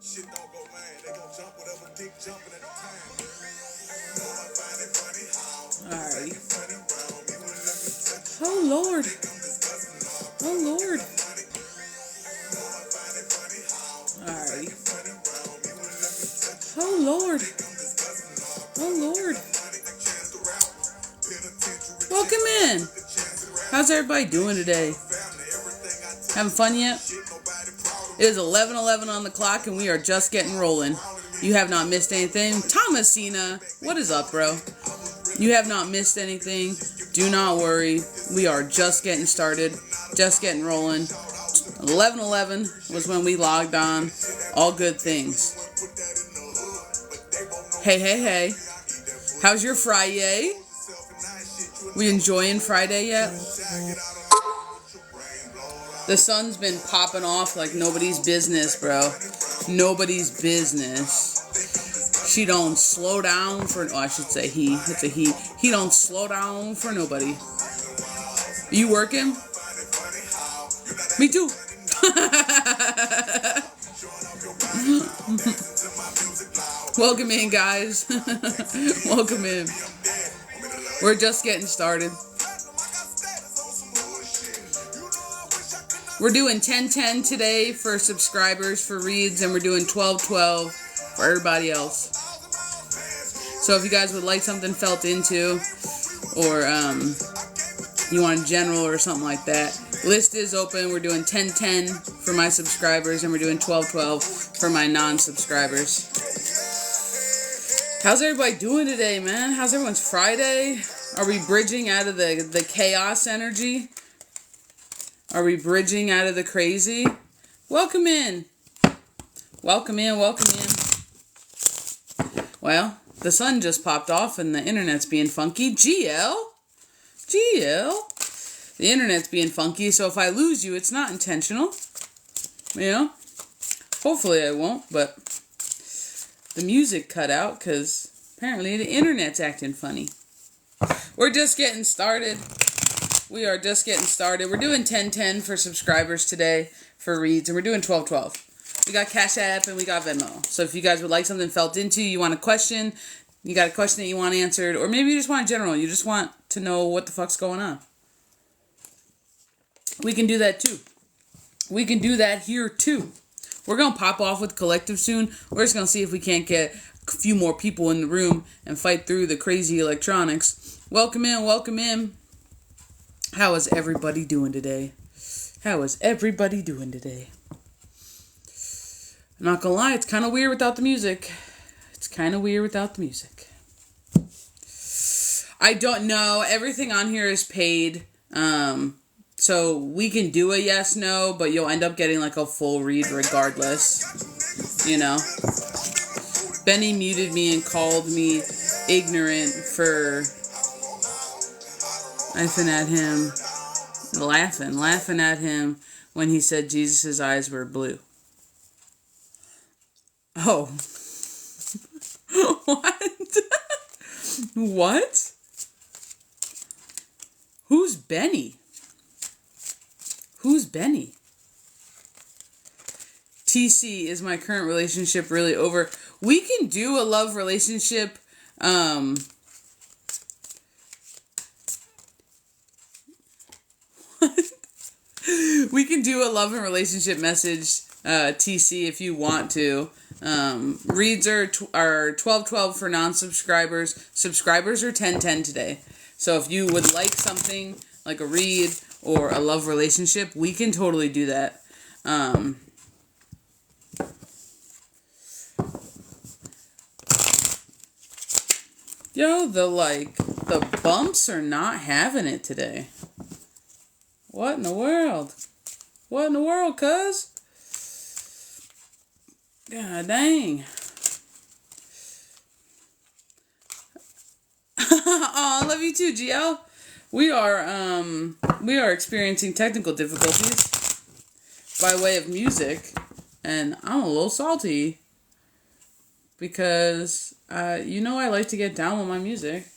Shit don't go man. They gon' jump whatever dick jumping at the time. Alright. Oh Lord. Oh Lord. Alright. Oh Lord. Oh Lord. Welcome in. How's everybody doing today? Having fun yet? It is 11:11 on the clock and we are just getting rolling. You have not missed anything. Thomasina, what is up, bro? You have not missed anything. Do not worry. We are just getting started. Just getting rolling. 11:11 was when we logged on. All good things. Hey, hey, hey. How's your Friday? We enjoying Friday yet? The sun's been popping off like nobody's business, bro. Nobody's business. She don't slow down for... Oh, I should say he. It's a he. He don't slow down for nobody. You working? Me too. Welcome in, guys. Welcome in. We're just getting started. We're doing 10:10 today for subscribers for reads, and we're doing 12:12 for everybody else. So if you guys would like something felt into, or you want general or something like that, list is open. We're doing 10:10 for my subscribers, and we're doing 12:12 for my non-subscribers. How's everybody doing today, man? How's everyone's Friday? Are we bridging out of the chaos energy? Are we bridging out of the crazy? Welcome in. Welcome in, welcome in. Well, the sun just popped off and the internet's being funky. GL? The internet's being funky, so if I lose you, it's not intentional. You know? Hopefully I won't, but the music cut out because apparently the internet's acting funny. We're just getting started. We are just getting started. We're doing 10:10 for subscribers today for reads, and we're doing 12:12. We got Cash App and we got Venmo. So if you guys would like something felt into, you want a question, you got a question that you want answered, or maybe you just want general, you just want to know what the fuck's going on. We can do that too. We can do that here too. We're going to pop off with Collective soon. We're just going to see if we can't get a few more people in the room and fight through the crazy electronics. Welcome in, welcome in. How is everybody doing today? How is everybody doing today? I'm not gonna lie, it's kind of weird without the music. It's kind of weird without the music. I don't know. Everything on here is paid. So we can do a yes, no, but you'll end up getting like a full read regardless. You know? Benny muted me and called me ignorant for... laughing at him when he said Jesus' eyes were blue. Oh. What? What? Who's Benny? Who's Benny? TC, is my current relationship really over? We can do a love relationship, we can do a love and relationship message, TC, if you want to. Reads are 12:12 for non-subscribers. Subscribers are 10:10 today. So if you would like something like a read or a love relationship, we can totally do that. Yo, the bumps are not having it today. What in the world? What in the world, cuz? God dang. Oh, I love you too, GL. We are experiencing technical difficulties by way of music, and I'm a little salty because you know I like to get down with my music.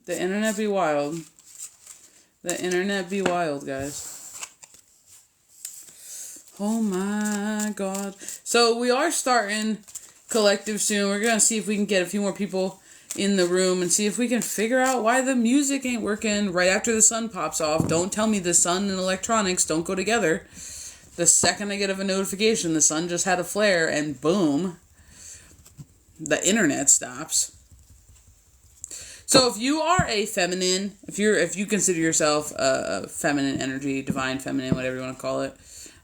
The internet be wild. The internet be wild, guys. Oh my God. So we are starting collective soon. We're going to see if we can get a few more people in the room and see if we can figure out why the music ain't working right after the sun pops off. Don't tell me the sun and electronics don't go together. The second I get a notification, the sun just had a flare and boom, the internet stops. So if you are a feminine, if you consider yourself a feminine energy, divine feminine, whatever you want to call it,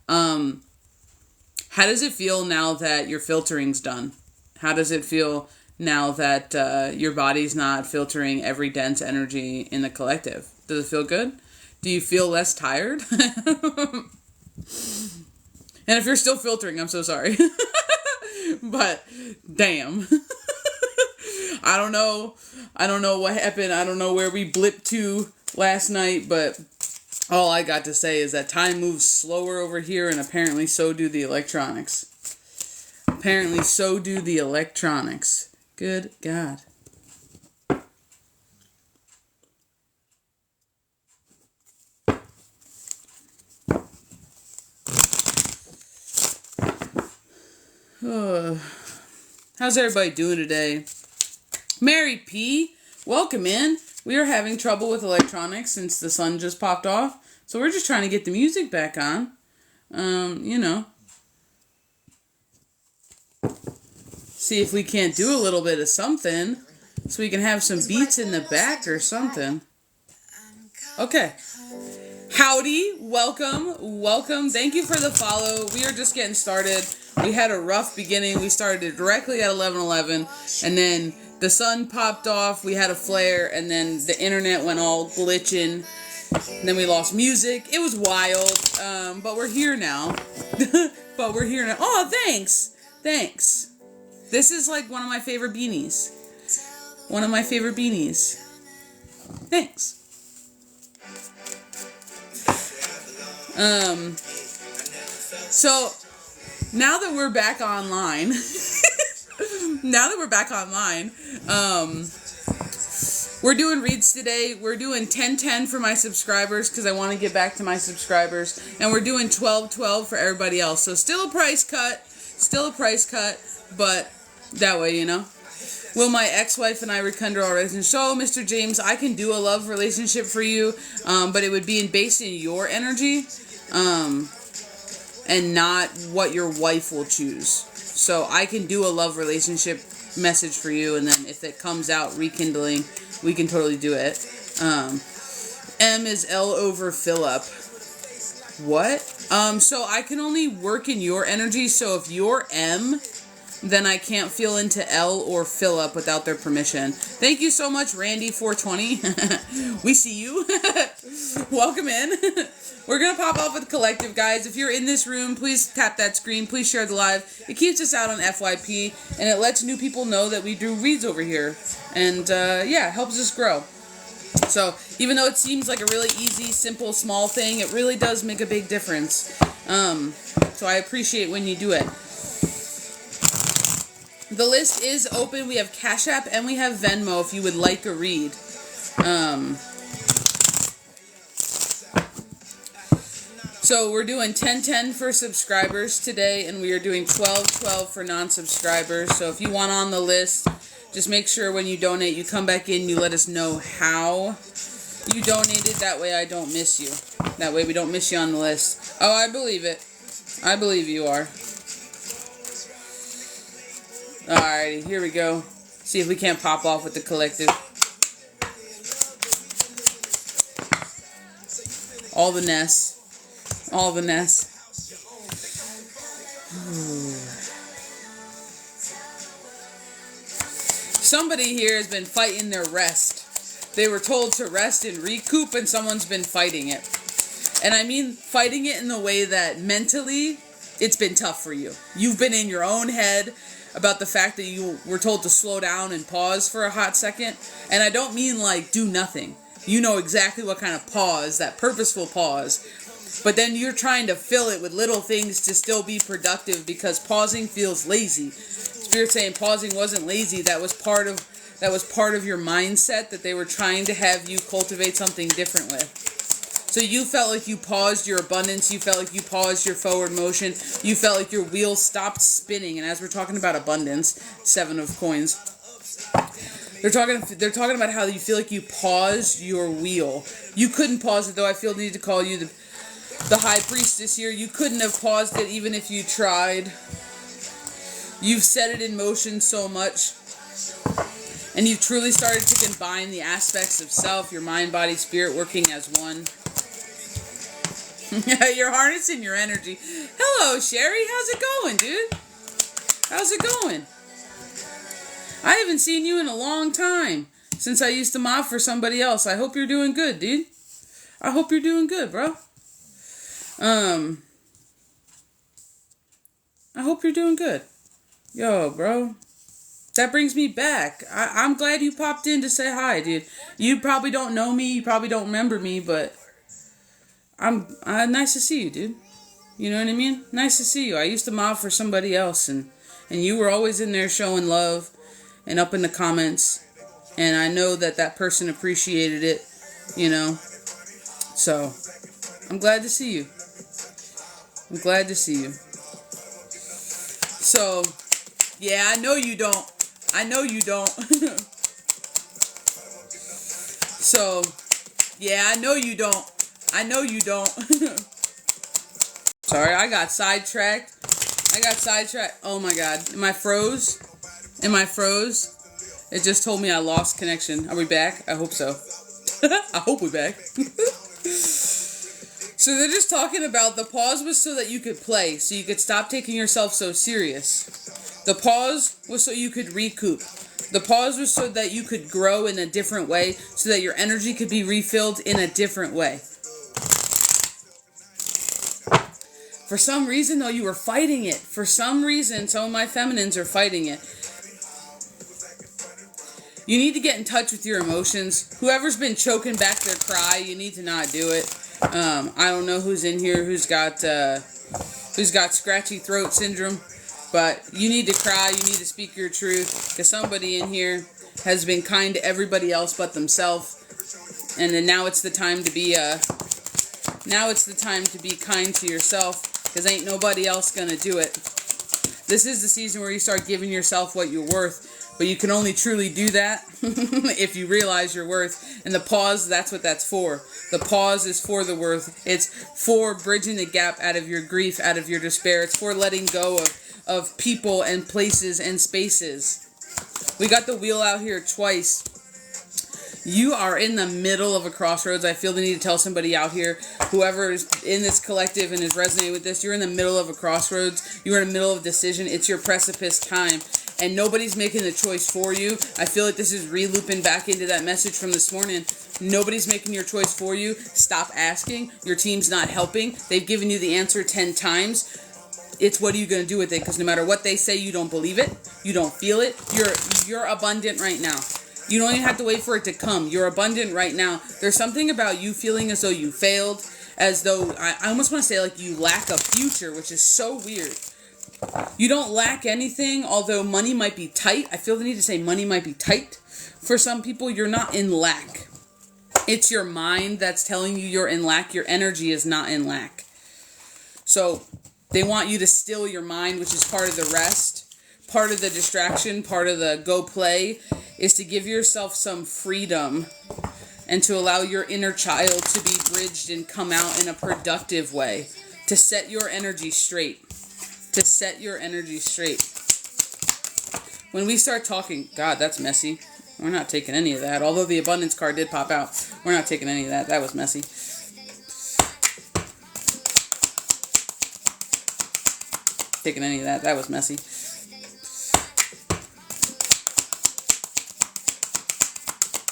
how does it feel now that your filtering's done? How does it feel now that your body's not filtering every dense energy in the collective? Does it feel good? Do you feel less tired? And if you're still filtering, I'm so sorry. But damn. I don't know what happened. I don't know where we blipped to last night, but all I got to say is that time moves slower over here, and apparently so do the electronics. Apparently so do the electronics. Good God. How's everybody doing today? Mary P, welcome in. We are having trouble with electronics since the sun just popped off. So we're just trying to get the music back on. See if we can't do a little bit of something. So we can have some beats in the back or something. Okay. Howdy. Welcome. Thank you for the follow. We are just getting started. We had a rough beginning. We started directly at 11:11. And then the sun popped off, we had a flare, and then the internet went all glitching, and then we lost music. It was wild, but we're here now. Oh, thanks. This is like one of my favorite beanies. Thanks. So, now that we're back online... we're doing reads today. We're doing 10-10 for my subscribers because I want to get back to my subscribers. And we're doing 12-12 for everybody else. So still a price cut, but that way, you know. Will my ex-wife and I rekindle our relationship? So, Mr. James, I can do a love relationship for you, but it would be based in your energy, and not what your wife will choose. So I can do a love relationship message for you, and then if it comes out rekindling, we can totally do it. M is L over fill up. What? So I can only work in your energy, so if you're M, then I can't feel into L or fill up without their permission. Thank you so much, Randy420. We see you. Welcome in. We're going to pop off with the collective, guys. If you're in this room, please tap that screen. Please share the live. It keeps us out on FYP, and it lets new people know that we do reads over here. And, yeah, it helps us grow. So, even though it seems like a really easy, simple, small thing, it really does make a big difference. So I appreciate when you do it. The list is open. We have Cash App and we have Venmo if you would like a read. So we're doing 10-10 for subscribers today, and we are doing 12-12 for non-subscribers. So if you want on the list, just make sure when you donate, you come back in, you let us know how you donated. That way I don't miss you. That way we don't miss you on the list. Oh, I believe it. I believe you are. Alrighty, here we go. See if we can't pop off with the collective. All the Ness. Somebody here has been fighting their rest. They were told to rest and recoup, and someone's been fighting it. And I mean fighting it in the way that mentally, it's been tough for you. You've been in your own head about the fact that you were told to slow down and pause for a hot second. And I don't mean like do nothing. You know exactly what kind of pause, that purposeful pause. But then you're trying to fill it with little things to still be productive because pausing feels lazy. Spirit saying pausing wasn't lazy. That was part of your mindset that they were trying to have you cultivate something different with. So you felt like you paused your abundance. You felt like you paused your forward motion. You felt like your wheel stopped spinning. And as we're talking about abundance, 7 of coins, they're talking about how you feel like you paused your wheel. You couldn't pause it, though. I feel the need to call you the high priestess here. You couldn't have paused it even if you tried. You've set it in motion so much. And you've truly started to combine the aspects of self, your mind, body, spirit, working as one. You're harnessing your energy. Hello, Sherry. How's it going, dude? How's it going? I haven't seen you in a long time. Since I used to mob for somebody else. I hope you're doing good, dude. I hope you're doing good, bro. I hope you're doing good. Yo, bro. That brings me back. I'm glad you popped in to say hi, dude. You probably don't know me. You probably don't remember me, but nice to see you, dude. You know what I mean? Nice to see you. I used to mob for somebody else, and you were always in there showing love and up in the comments. And I know that person appreciated it, you know. So, I'm glad to see you. I'm glad to see you. So, yeah, I know you don't. I know you don't. So, yeah, I know you don't. I know you don't. Sorry, I got sidetracked. Oh my god. Am I froze? It just told me I lost connection. Are we back? I hope so. I hope we're back. So they're just talking about the pause was so that you could play, so you could stop taking yourself so serious. The pause was so you could recoup. The pause was so that you could grow in a different way, so that your energy could be refilled in a different way. For some reason, though, you were fighting it. For some reason, some of my feminines are fighting it. You need to get in touch with your emotions. Whoever's been choking back their cry, you need to not do it. I don't know who's in here who's got scratchy throat syndrome, but you need to cry. You need to speak your truth, because somebody in here has been kind to everybody else but themselves, and then now it's the time to be kind to yourself, because ain't nobody else gonna do it. This is the season where you start giving yourself what you're worth. But you can only truly do that if you realize your worth. And the pause, that's what that's for. The pause is for the worth. It's for bridging the gap out of your grief, out of your despair. It's for letting go of people and places and spaces. We got the wheel out here twice. You are in the middle of a crossroads. I feel the need to tell somebody out here, whoever is in this collective and is resonating with this, you're in the middle of a crossroads. You're in the middle of a decision. It's your precipice time. And nobody's making the choice for you. I feel like this is re-looping back into that message from this morning. Nobody's making your choice for you. Stop asking. Your team's not helping. They've given you the answer 10 times. It's what are you going to do with it? Because no matter what they say, you don't believe it. You don't feel it. You're abundant right now. You don't even have to wait for it to come. You're abundant right now. There's something about you feeling as though you failed, as though, I almost want to say like you lack a future, which is so weird. You don't lack anything, although money might be tight. I feel the need to say money might be tight. For some people, you're not in lack. It's your mind that's telling you you're in lack. Your energy is not in lack. So they want you to still your mind, which is part of the rest. Part of the distraction, part of the go play, is to give yourself some freedom and to allow your inner child to be bridged and come out in a productive way. To set your energy straight. To set your energy straight. When we start talking, God, that's messy. We're not taking any of that. Although the abundance card did pop out, we're not taking any of that. That was messy. Taking any of that. That was messy.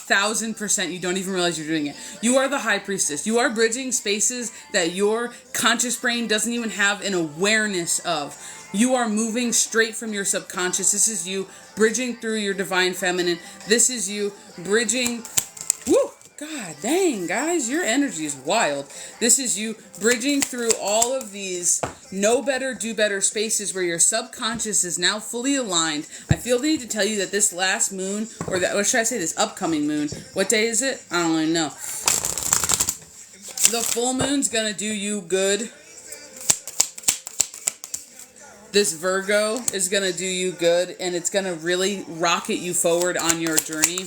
1000%, you don't even realize you're doing it. You are the high priestess. You are bridging spaces that your conscious brain doesn't even have an awareness of. You are moving straight from your subconscious. This is you bridging through your divine feminine. This is you bridging. Woo! God dang, guys, your energy is wild. This is you bridging through all of these know better, do better spaces where your subconscious is now fully aligned. I feel the need to tell you that this last moon, or should I say this upcoming moon, what day is it? I don't even know. The full moon's gonna do you good. This Virgo is gonna do you good, and it's gonna really rocket you forward on your journey.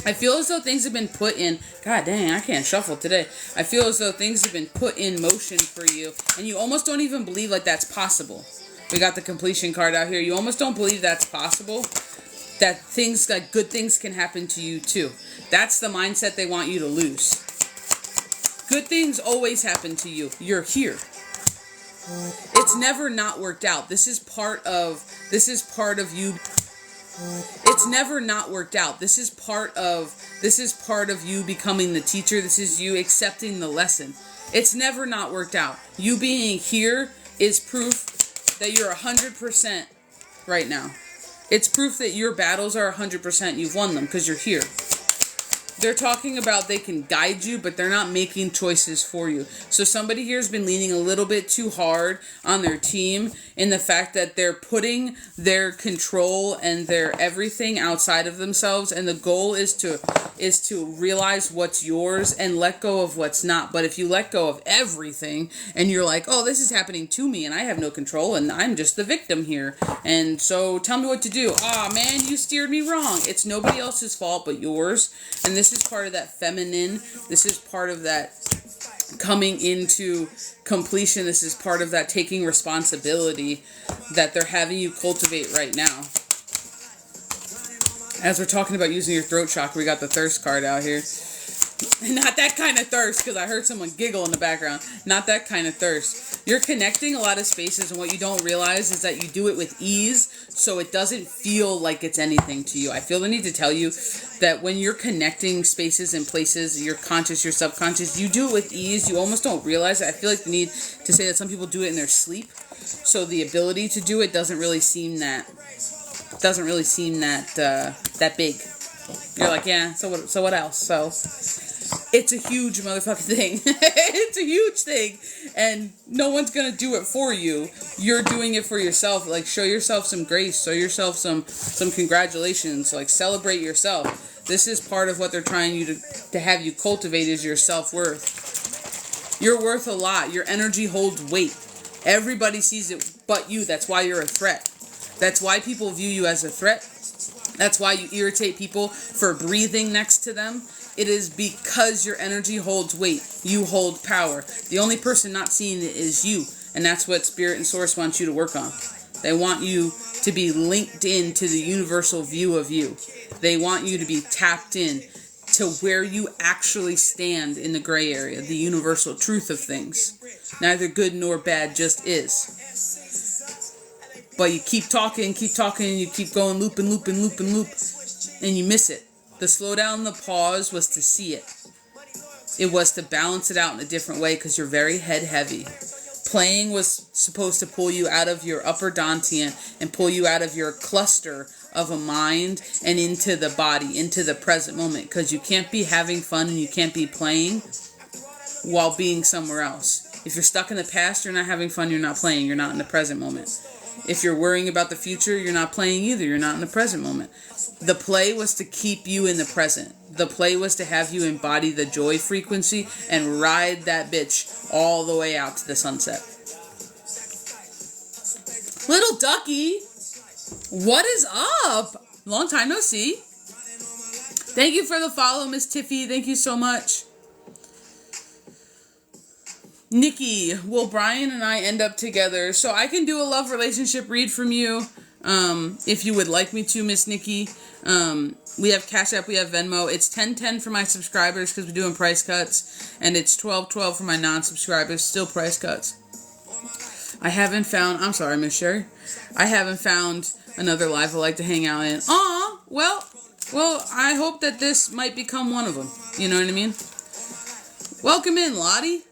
I feel as though things have been put in... God dang, I can't shuffle today. I feel as though things have been put in motion for you, and you almost don't even believe like that's possible. We got the completion card out here. You almost don't believe that's possible. That things, like good things can happen to you too. That's the mindset they want you to lose. Good things always happen to you. You're here. It's never not worked out. This is part of you. It's never not worked out. This is part of you becoming the teacher. This is you accepting the lesson. It's never not worked out. You being here is proof that you're 100% right now. It's proof that your battles are 100%. You've won them because you're here. They're talking about they can guide you, but they're not making choices for you. So somebody here has been leaning a little bit too hard on their team in the fact that they're putting their control and their everything outside of themselves. And the goal is to realize what's yours and let go of what's not. But if you let go of everything and you're like, oh, this is happening to me and I have no control and I'm just the victim here. And so tell me what to do. Ah, man, you steered me wrong. It's nobody else's fault but yours. And this is part of that feminine. This is part of that coming into completion. This is part of that taking responsibility that they're having you cultivate right now. As we're talking about using your throat chakra, we got the thirst card out here. Not that kind of thirst, because I heard someone giggle in the background. Not that kind of thirst. You're connecting a lot of spaces, and what you don't realize is that you do it with ease, so it doesn't feel like it's anything to you. I feel the need to tell you that when you're connecting spaces and places, you're conscious, you're subconscious, you do it with ease. You almost don't realize it. I feel like the need to say that some people do it in their sleep, so the ability to do it doesn't really seem that that big. You're like, yeah, so what else? So it's a huge motherfucking thing. It's a huge thing. And no one's going to do it for you. You're doing it for yourself. Like, show yourself some grace. Show yourself some congratulations. Like, celebrate yourself. This is part of what they're trying you to have you cultivate is your self-worth. You're worth a lot. Your energy holds weight. Everybody sees it but you. That's why you're a threat. That's why people view you as a threat. That's why you irritate people for breathing next to them. It is because your energy holds weight. You hold power. The only person not seeing it is you. And that's what Spirit and Source wants you to work on. They want you to be linked in to the universal view of you. They want you to be tapped in to where you actually stand in the gray area, the universal truth of things. Neither good nor bad, just is. But you keep talking, and you keep going loop and loop and loop and loop, and you miss it. The slow down, the pause was to see it. It was to balance it out in a different way because you're very head heavy. Playing was supposed to pull you out of your upper dantian and pull you out of your cluster of a mind and into the body, into the present moment, because you can't be having fun and you can't be playing while being somewhere else. If you're stuck in the past, you're not having fun, you're not playing, you're not in the present moment. If you're worrying about the future, you're not playing either. You're not in the present moment. The play was to keep you in the present. The play was to have you embody the joy frequency and ride that bitch all the way out to the sunset. Little ducky, what is up? Long time no see. Thank you for the follow, Miss Tiffy. Thank you so much. Nikki, will Brian and I end up together? So I can do a love relationship read from you, if you would like me to, Miss Nikki. We have Cash App, we have Venmo. It's $10.10 for my subscribers because we're doing price cuts, and it's $12.12 for my non-subscribers. Still price cuts. I haven't found. I'm sorry, Miss Sherry. I haven't found another live I like to hang out in. Aw, well, I hope that this might become one of them. You know what I mean? Welcome in, Lottie.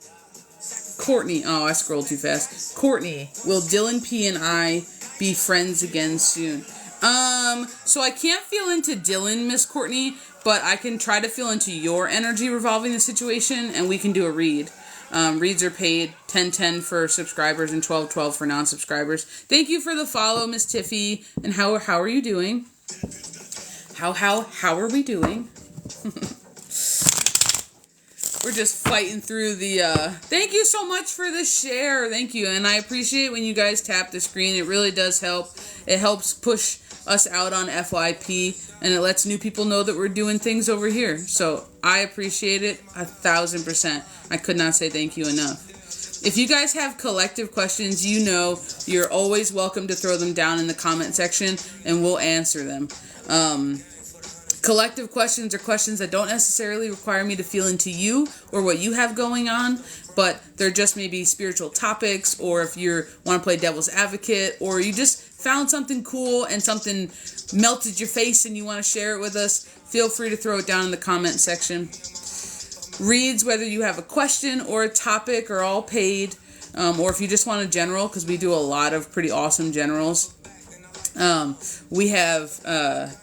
Courtney. Oh, I scrolled too fast. Courtney, will Dylan P and I be friends again soon? So I can't feel into Dylan, Miss Courtney, but I can try to feel into your energy revolving the situation, and we can do a read. Reads are paid, $10.10 for subscribers and $12.12 for non-subscribers. Thank you for the follow, Miss Tiffy. And how are you doing? How are we doing? We're just fighting through the, thank you so much for the share. Thank you. And I appreciate when you guys tap the screen. It really does help. It helps push us out on FYP, and it lets new people know that we're doing things over here. So I appreciate it 1,000%. I could not say thank you enough. If you guys have collective questions, you know you're always welcome to throw them down in the comment section, and we'll answer them. Collective questions are questions that don't necessarily require me to feel into you or what you have going on, but they're just maybe spiritual topics, or if you want to play devil's advocate, or you just found something cool and something melted your face and you want to share it with us, feel free to throw it down in the comment section. Reads, whether you have a question or a topic, are all paid, or if you just want a general, because we do a lot of pretty awesome generals. We have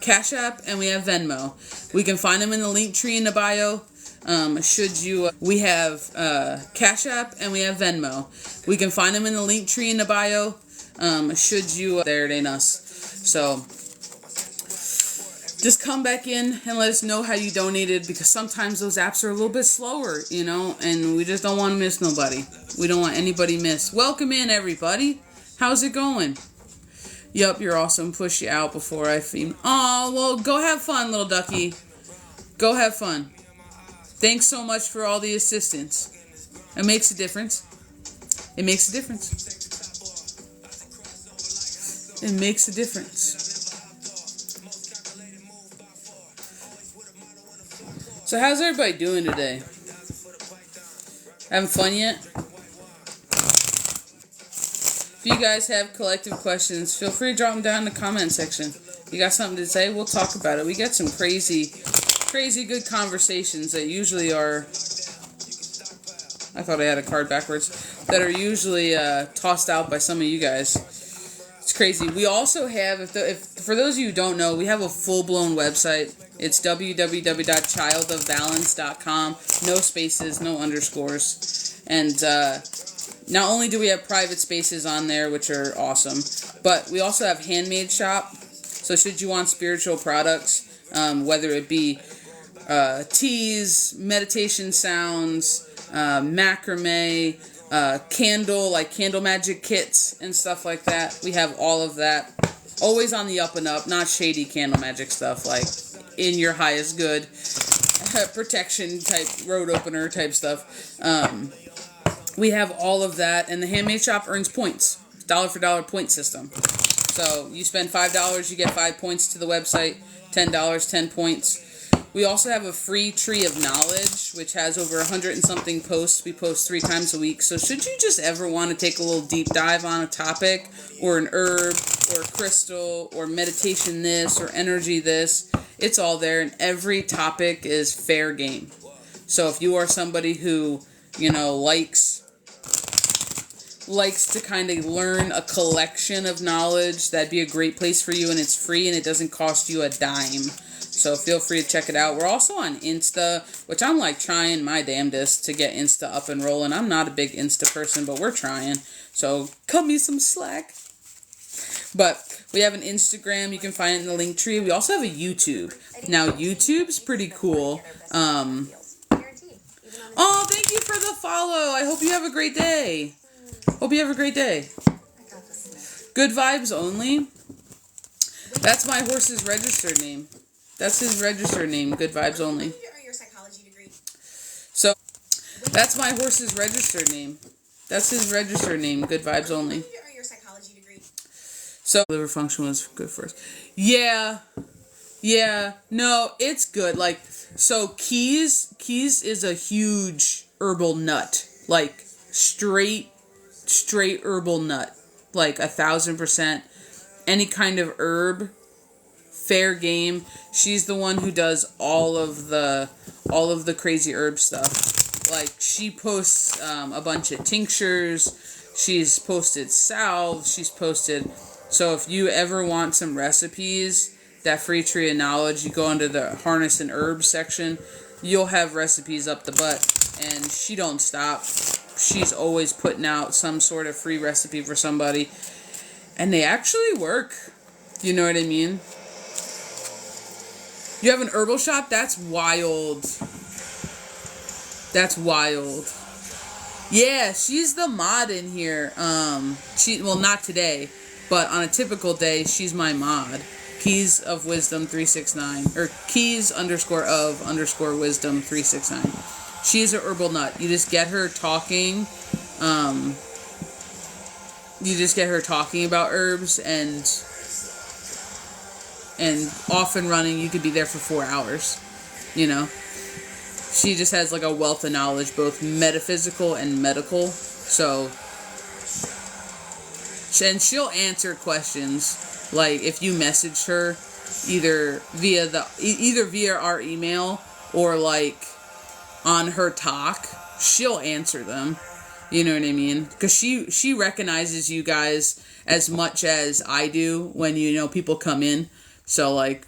Cash App and we have Venmo. We can find them in the link tree in the bio. We have Cash App and we have Venmo. We can find them in the link tree in the bio. There it ain't us. So just come back in and let us know how you donated, because sometimes those apps are a little bit slower, you know, and we just don't want to miss nobody. We don't want anybody missed. Welcome in, everybody. How's it going? Yup, you're awesome. Push you out before I feed. Oh, well, go have fun, little ducky. Go have fun. Thanks so much for all the assistance. It makes a difference. It makes a difference. It makes a difference. So how's everybody doing today? Having fun yet? If you guys have collective questions, feel free to drop them down in the comment section. If you got something to say, we'll talk about it. We get some crazy good conversations that usually are... I thought I had a card backwards. That are usually tossed out by some of you guys. It's crazy. We also have, for those of you who don't know, we have a full-blown website. It's www.ChildOfBalance.com. No spaces, no underscores. And not only do we have private spaces on there, which are awesome, but we also have handmade shop. So should you want spiritual products, whether it be teas, meditation sounds, macrame, candle magic kits and stuff like that, we have all of that. Always on the up and up, not shady candle magic stuff, like in your highest good, protection type, road opener type stuff. We have all of that, and the handmade shop earns points. Dollar for dollar point system. So you spend $5, you get 5 points to the website. $10, 10 points. We also have a free tree of knowledge, which has over 100 and something posts. We post 3 times a week. So should you just ever want to take a little deep dive on a topic, or an herb, or a crystal, or meditation this, or energy this, it's all there, and every topic is fair game. So if you are somebody who, you know, likes to kind of learn a collection of knowledge, that'd be a great place for you, and it's free and it doesn't cost you a dime. So feel free to check it out. We're also on Insta, which I'm like trying my damnedest to get Insta up and rolling. I'm not a big Insta person, but we're trying. So cut me some slack. But we have an Instagram. You can find it in the link tree. We also have a YouTube. Now, YouTube's pretty cool. Oh, thank you for the follow. I hope you have a great day. Hope you have a great day. Good vibes only. That's my horse's registered name. That's his registered name. Good vibes only. So, that's my horse's registered name. That's his registered name. Good vibes only. So, liver function was good for us. Yeah. No, it's good. Like, so keys is a huge herbal nut. Like, straight herbal nut. Like 1,000%. Any kind of herb, fair game. She's the one who does all of the crazy herb stuff. Like, she posts a bunch of tinctures. She's posted salves. She's posted. So if you ever want some recipes, that free tree of knowledge, you go into the harness and herbs section. You'll have recipes up the butt, and she don't stop. She's always putting out some sort of free recipe for somebody, and they actually work. You know what I mean? You have an herbal shop? That's wild. That's wild. Yeah, she's the mod in here. Well, not today, but on a typical day, she's my mod. Keys of Wisdom 369, or Keys _of _Wisdom 369. She's a herbal nut. You just get her talking. You just get her talking about herbs, and off and running. You could be there for 4 hours. You know. She just has like a wealth of knowledge, both metaphysical and medical. So, and she'll answer questions. Like if you message her, either via our email or like on her talk, she'll answer them. You know what I mean? Because she recognizes you guys as much as I do when people come in. So like,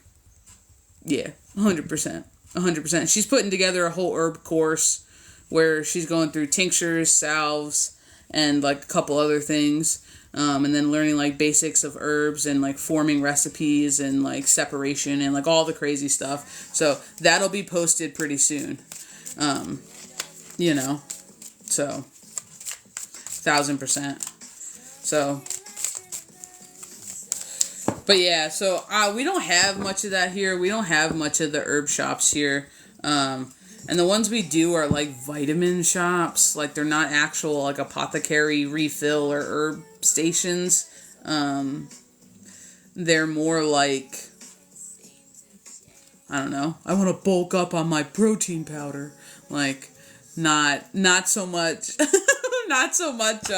yeah, 100%. 100%. She's putting together a whole herb course where she's going through tinctures, salves, and like a couple other things. And then learning like basics of herbs and like forming recipes and like separation and like all the crazy stuff. So that'll be posted pretty soon. So 1000%. So, but yeah, so we don't have much of that here. We don't have much of the herb shops here. And the ones we do are like vitamin shops. Like they're not actual like apothecary refill or herb stations. They're more like, I don't know, I want to bulk up on my protein powder. Like not so much not so much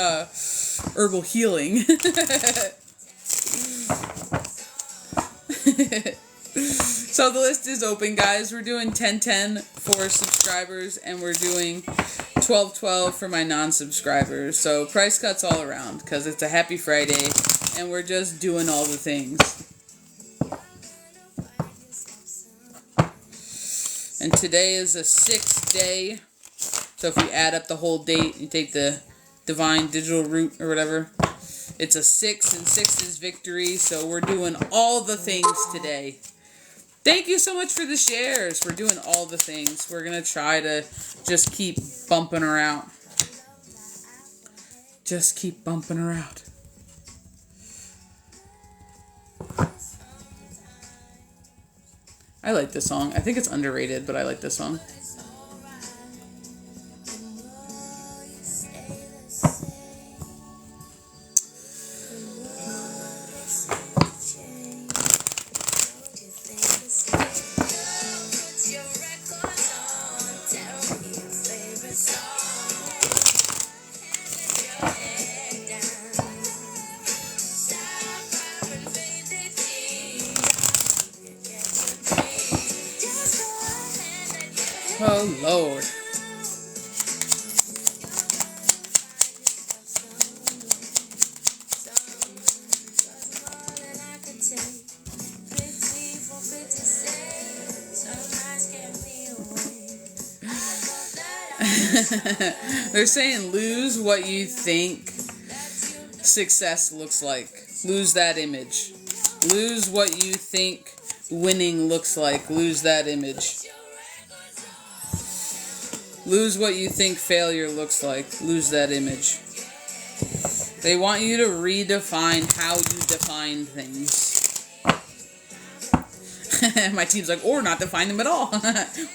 herbal healing. So the list is open, guys. We're doing 10-10 for subscribers, and we're doing 12-12 for my non-subscribers. So price cuts all around, because it's a happy Friday, and we're just doing all the things. And today is a 6th day. So if you add up the whole date, you take the divine digital root or whatever, it's a 6, and 6 is victory. So we're doing all the things today. Thank you so much for the shares. We're doing all the things. We're going to try to just keep bumping her out. Just keep bumping her out. I like this song. I think it's underrated, but I like this song. Oh, Lord. They're saying lose what you think success looks like. Lose that image. Lose what you think winning looks like. Lose that image. Lose what you think failure looks like. Lose that image. They want you to redefine how you define things. My team's like, or not define them at all.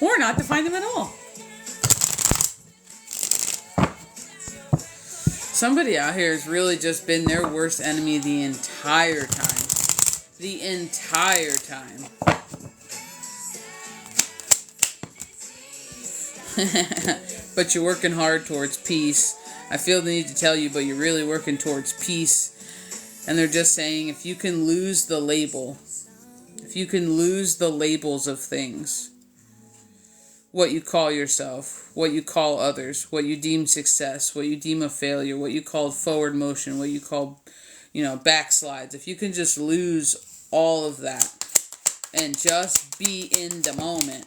Or not define them at all. Somebody out here has really just been their worst enemy the entire time. The entire time. But you're working hard towards peace. I feel the need to tell you, but you're really working towards peace. And they're just saying, if you can lose the label, if you can lose the labels of things, what you call yourself, what you call others, what you deem success, what you deem a failure, what you call forward motion, what you call, backslides, if you can just lose all of that and just be in the moment,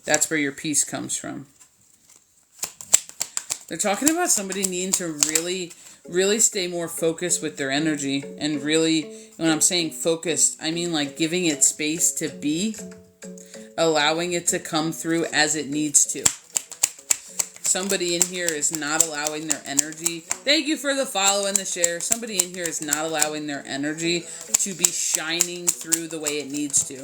that's where your peace comes from. They're talking about somebody needing to really, really stay more focused with their energy. And really, when I'm saying focused, I mean like giving it space to be, allowing it to come through as it needs to. Somebody in here is not allowing their energy. Thank you for the follow and the share. Somebody in here is not allowing their energy to be shining through the way it needs to.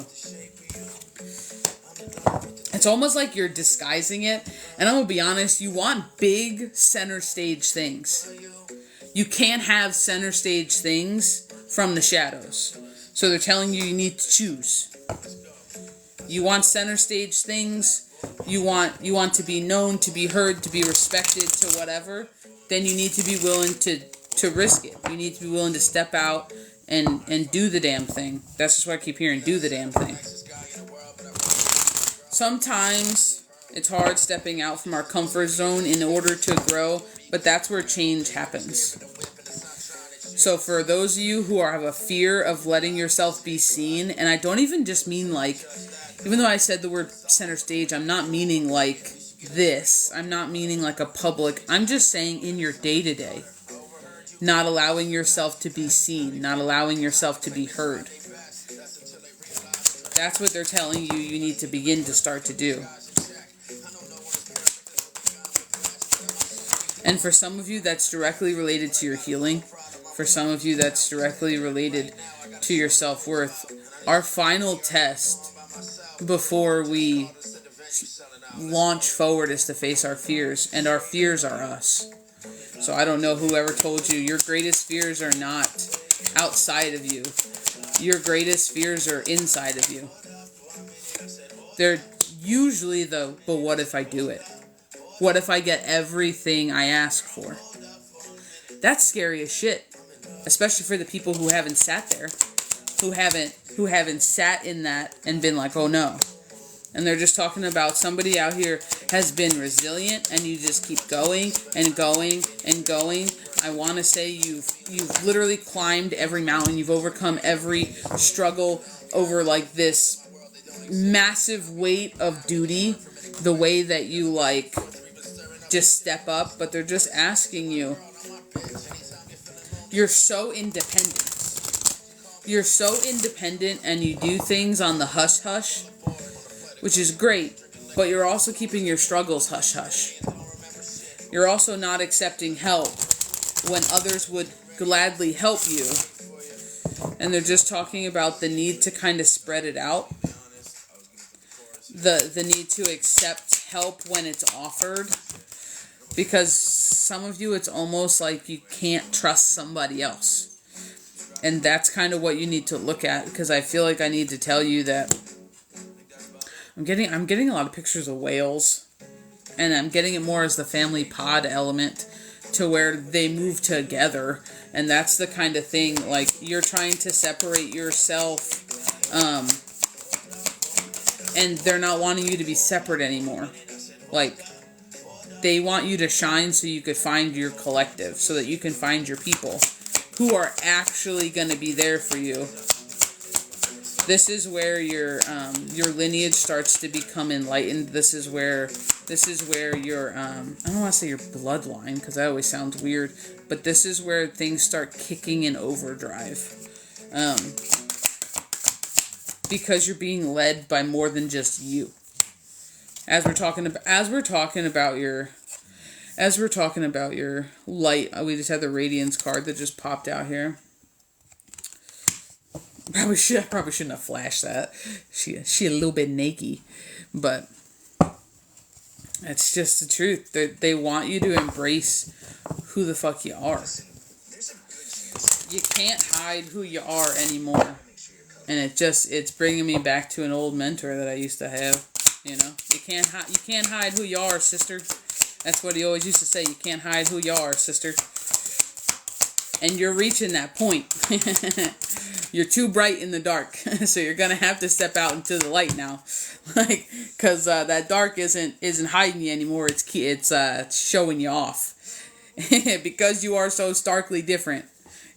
It's almost like you're disguising it. And I'm going to be honest, you want big center stage things. You can't have center stage things from the shadows. So they're telling you need to choose. You want center stage things. You want to be known, to be heard, to be respected, to whatever. Then you need to be willing to risk it. You need to be willing to step out and do the damn thing. That's just what I keep hearing. Do the damn thing. Sometimes it's hard stepping out from our comfort zone in order to grow, but that's where change happens. So for those of you who have a fear of letting yourself be seen, and I don't even just mean like, even though I said the word center stage, I'm not meaning like this. I'm not meaning like a public. I'm just saying in your day-to-day. Not allowing yourself to be seen. Not allowing yourself to be heard. That's what they're telling you need to begin to start to do. And for some of you, that's directly related to your healing. For some of you, that's directly related to your self-worth. Our final test before we launch forward is to face our fears, and our fears are us. So I don't know whoever told you your greatest fears are not outside of you. Your greatest fears are inside of you. They're usually but what if I do it? What if I get everything I ask for? That's scary as shit. Especially for the people who haven't sat there. Who haven't sat in that and been like, oh no. And they're just talking about somebody out here has been resilient, and you just keep going and going and going. I want to say you've literally climbed every mountain. You've overcome every struggle over like this massive weight of duty. The way that you like just step up, but they're just asking you. You're so independent. You're so independent, and you do things on the hush-hush, which is great, but you're also keeping your struggles hush-hush. You're also not accepting help when others would gladly help you. And they're just talking about the need to kind of spread it out. The need to accept help when it's offered. Because some of you, it's almost like you can't trust somebody else. And that's kind of what you need to look at, because I feel like I need to tell you that I'm getting a lot of pictures of whales, and I'm getting it more as the family pod element to where they move together, and that's the kind of thing, like, you're trying to separate yourself, and they're not wanting you to be separate anymore. Like, they want you to shine so you could find your collective, so that you can find your people who are actually going to be there for you. This is where your lineage starts to become enlightened. This is where your I don't want to say your bloodline, because that always sounds weird, but this is where things start kicking in overdrive. Because you're being led by more than just you. As we're talking about your light, we just had the Radiance card that just popped out here. Probably shouldn't have flashed that. She a little bit naked, but that's just the truth. They want you to embrace who the fuck you are. You can't hide who you are anymore, and it's bringing me back to an old mentor that I used to have. You know, you can't hide who you are, sister. That's what he always used to say. You can't hide who you are, sister. And you're reaching that point. You're too bright in the dark. So you're going to have to step out into the light now. Like, because that dark isn't hiding you anymore. It's showing you off. Because you are so starkly different.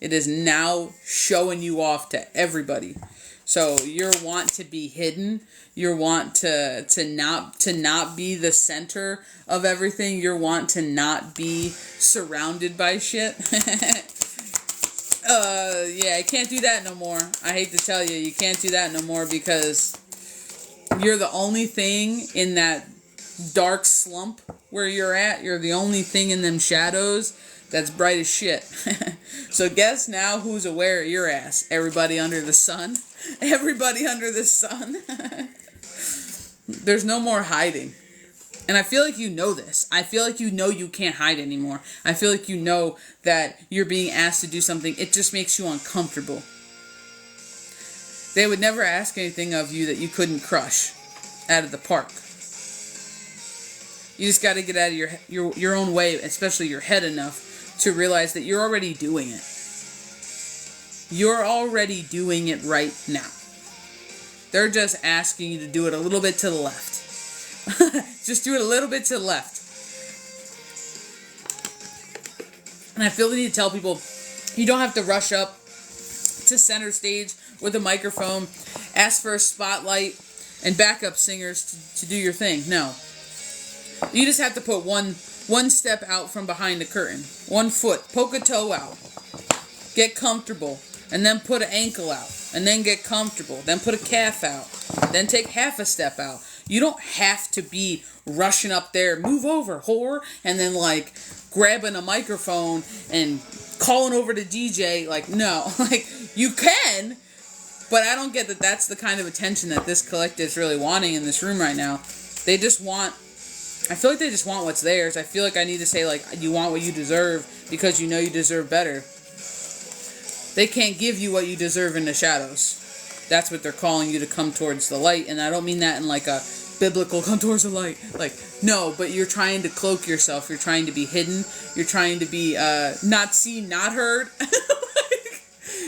It is now showing you off to everybody. So your want to be hidden, your want to not be the center of everything, your want to not be surrounded by shit. Yeah, I can't do that no more. I hate to tell you, you can't do that no more, because you're the only thing in that dark slump where you're at. You're the only thing in them shadows that's bright as shit. So guess now who's aware of your ass? Everybody under the sun. Everybody under the sun. There's no more hiding. And I feel like you know this. I feel like you know you can't hide anymore. I feel like you know that you're being asked to do something. It just makes you uncomfortable. They would never ask anything of you that you couldn't crush out of the park. You just got to get out of your own way, especially your head, enough to realize that you're already doing it. You're already doing it right now. They're just asking you to do it a little bit to the left. Just do it a little bit to the left. And I feel the need to tell people, you don't have to rush up to center stage with a microphone, ask for a spotlight and backup singers to do your thing. No. You just have to put one step out from behind the curtain. 1 foot. Poke a toe out. Get comfortable. And then put an ankle out. And then get comfortable. Then put a calf out. Then take half a step out. You don't have to be rushing up there, move over, whore, and then like grabbing a microphone and calling over to DJ. Like, no. Like, you can, but I don't get that that's the kind of attention that this collective is really wanting in this room right now. They just want, I feel like they just want what's theirs. I feel like I need to say, like, you want what you deserve because you know you deserve better. They can't give you what you deserve in the shadows. That's what they're calling you to come towards the light. And I don't mean that in like a biblical come towards the light. Like, no, but you're trying to cloak yourself. You're trying to be hidden. You're trying to be not seen, not heard.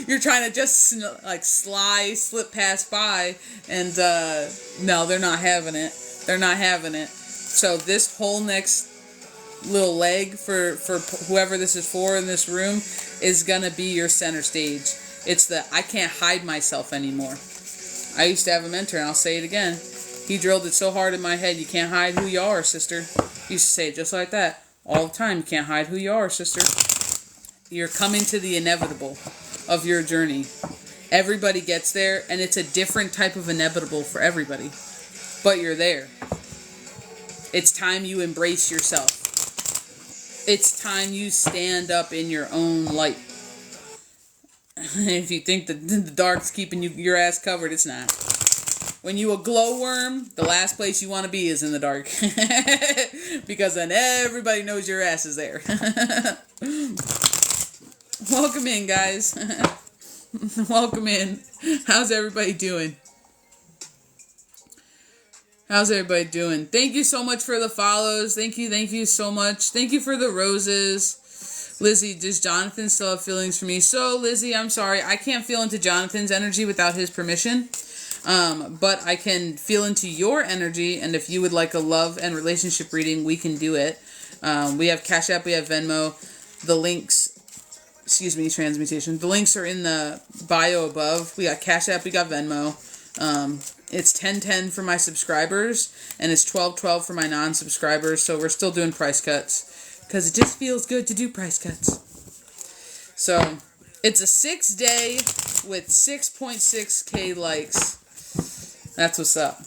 You're trying to just slip past by. And no, they're not having it. They're not having it. So this whole next little leg for whoever this is for in this room is going to be your center stage. It's the I can't hide myself anymore. I used to have a mentor, and I'll say it again. He drilled it so hard in my head, you can't hide who you are, sister. He used to say it just like that all the time. You can't hide who you are, sister. You're coming to the inevitable of your journey. Everybody gets there, and it's a different type of inevitable for everybody. But you're there. It's time you embrace yourself. It's time you stand up in your own light. If you think that the dark's keeping your ass covered, it's not. When you a glowworm, the last place you want to be is in the dark. Because then everybody knows your ass is there. Welcome in, guys. Welcome in. How's everybody doing? How's everybody doing? Thank you so much for the follows. Thank you so much. Thank you for the roses. Lizzie, does Jonathan still have feelings for me? So, Lizzie, I'm sorry. I can't feel into Jonathan's energy without his permission. But I can feel into your energy, and if you would like a love and relationship reading, we can do it. We have Cash App, we have Venmo. The links, transmutation. The links are in the bio above. We got Cash App, we got Venmo. It's $10.10 for my subscribers, and it's $12.12 for my non-subscribers, so we're still doing price cuts. Because it just feels good to do price cuts. So, it's a 6-day with 6.6K likes. That's what's up.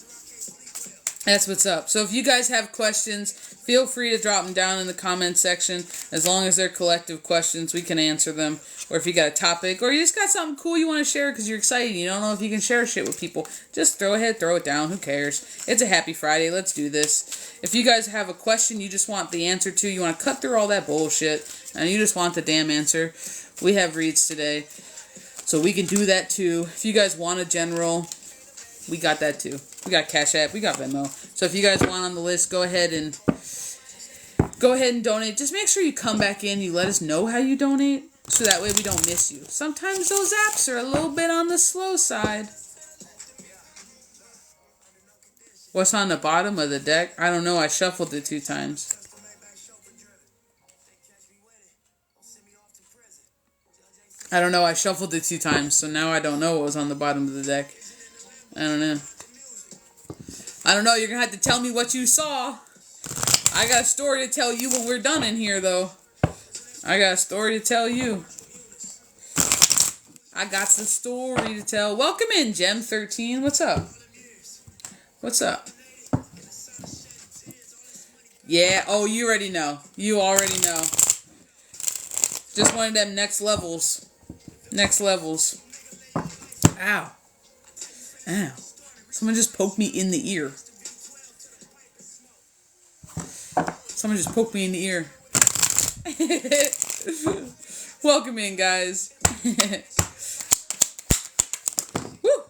That's what's up. So if you guys have questions, feel free to drop them down in the comment section. As long as they're collective questions, we can answer them. Or if you got a topic, or you just got something cool you want to share because you're excited and you don't know if you can share shit with people, just throw it down. Who cares? It's a happy Friday. Let's do this. If you guys have a question you just want the answer to, you want to cut through all that bullshit, and you just want the damn answer, we have reads today. So we can do that too. If you guys want a general, we got that too. We got Cash App, we got Venmo. So if you guys want on the list, go ahead and donate. Just make sure you come back in, you let us know how you donate, so that way we don't miss you. Sometimes those apps are a little bit on the slow side. What's on the bottom of the deck? I don't know, I shuffled it 2 times. I don't know, I shuffled it 2 times, so now I don't know what was on the bottom of the deck. I don't know. You're gonna have to tell me what you saw. I got a story to tell you when we're done in here, though. I got a story to tell you. I got the story to tell. Welcome in, Gem13. What's up? What's up? Yeah, oh, you already know. You already know. Just one of them next levels. Next levels. Ow. Ow. Someone just poked me in the ear. Someone just poked me in the ear. Welcome in, guys. Woo.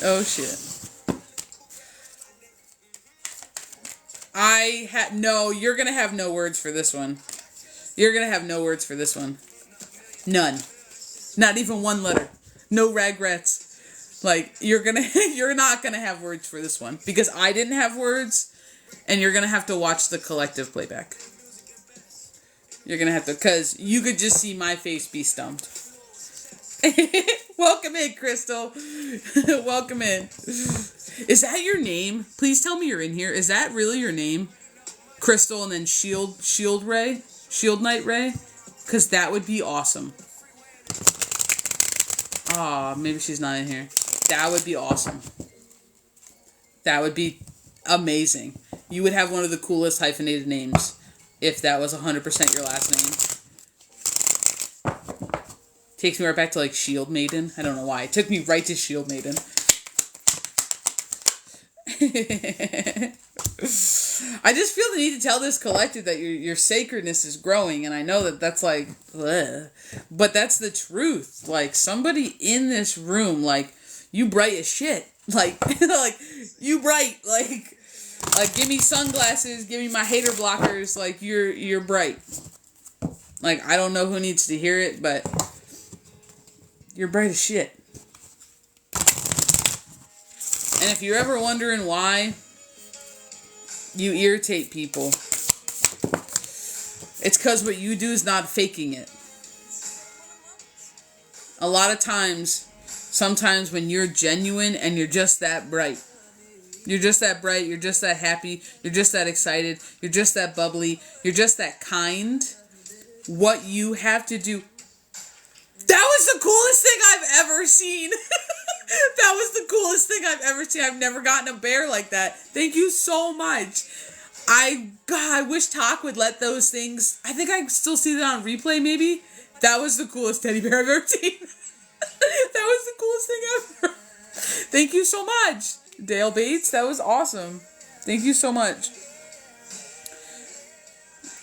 Oh, shit. No, you're gonna have no words for this one. You're gonna have no words for this one. None. Not even one letter. No regrets. Like, you're not gonna have words for this one. Because I didn't have words, and you're gonna have to watch the collective playback. You're gonna have to, because you could just see my face be stumped. Welcome in, Crystal. Welcome in. Is that your name? Please tell me you're in here. Is that really your name? Crystal and then Shield Knight Ray? Because that would be awesome. Aw, maybe she's not in here. That would be awesome. That would be amazing. You would have one of the coolest hyphenated names if that was 100% your last name. Takes me right back to, like, Shield Maiden. I don't know why. It took me right to Shield Maiden. I just feel the need to tell this collective that your sacredness is growing, and I know that that's like, ugh, but that's the truth. Like, somebody in this room, like, you bright as shit. Like, like, you bright. Like, give me sunglasses, give me my hater blockers. Like, you're bright. Like, I don't know who needs to hear it, but you're bright as shit. And if you're ever wondering why you irritate people, it's because what you do is not faking it. A lot of times, sometimes when you're genuine and you're just that bright, you're just that bright, you're just that happy, you're just that excited, you're just that bubbly, you're just that kind, what you have to do. That was the coolest thing I've ever seen. That was the coolest thing I've ever seen. I've never gotten a bear like that. Thank you so much. I wish Talk would let those things. I think I still see that on replay, maybe. That was the coolest teddy bear I've ever seen. That was the coolest thing ever. Thank you so much, Dale Bates. That was awesome. Thank you so much.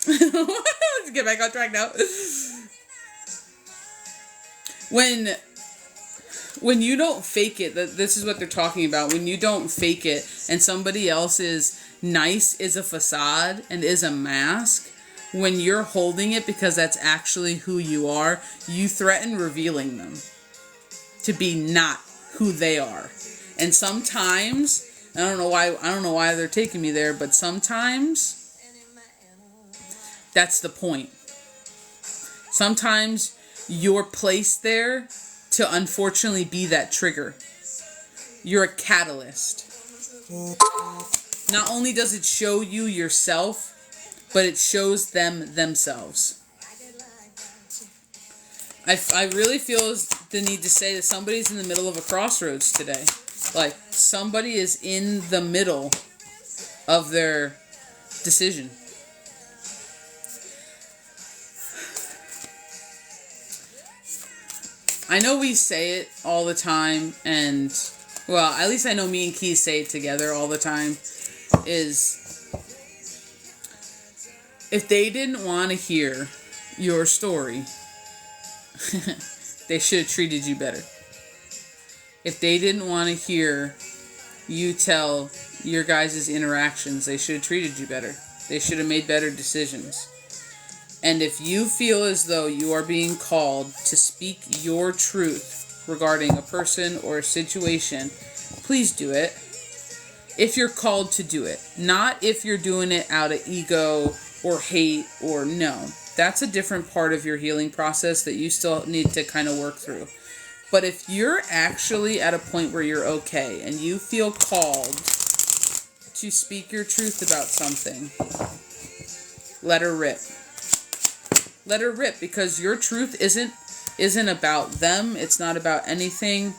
Let's get back on track now. When you don't fake it, this is what they're talking about. When you don't fake it and somebody else is nice, is a facade and is a mask, when you're holding it because that's actually who you are, you threaten revealing them to be not who they are. And sometimes, I don't know why they're taking me there, but sometimes that's the point. Sometimes you're placed there to unfortunately be that trigger. You're a catalyst. Not only does it show you yourself, but it shows them themselves. I really feel the need to say that somebody's in the middle of a crossroads today. Like, somebody is in the middle of their decision. I know we say it all the time, and, well, at least I know me and Keith say it together all the time, is if they didn't want to hear your story, they should have treated you better. If they didn't want to hear you tell your guys' interactions, they should have treated you better. They should have made better decisions. And if you feel as though you are being called to speak your truth regarding a person or a situation, please do it. If you're called to do it. Not if you're doing it out of ego or hate or no. That's a different part of your healing process that you still need to kind of work through. But if you're actually at a point where you're okay and you feel called to speak your truth about something, let her rip. Let her rip, because your truth isn't about them. It's not about anything.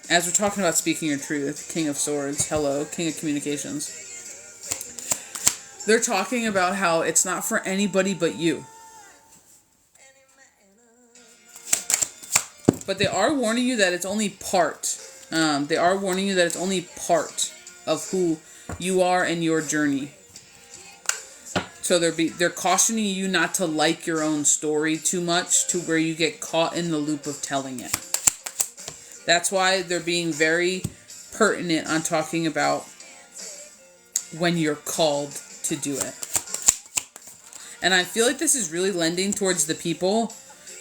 as we're talking about speaking your truth, King of Swords, hello, King of Communications, they're talking about how it's not for anybody but you. But they are warning you that it's only part. They are warning you that it's only part of who you are and your journey. So they're cautioning you not to like your own story too much to where you get caught in the loop of telling it. That's why they're being very pertinent on talking about when you're called to do it. And I feel like this is really lending towards the people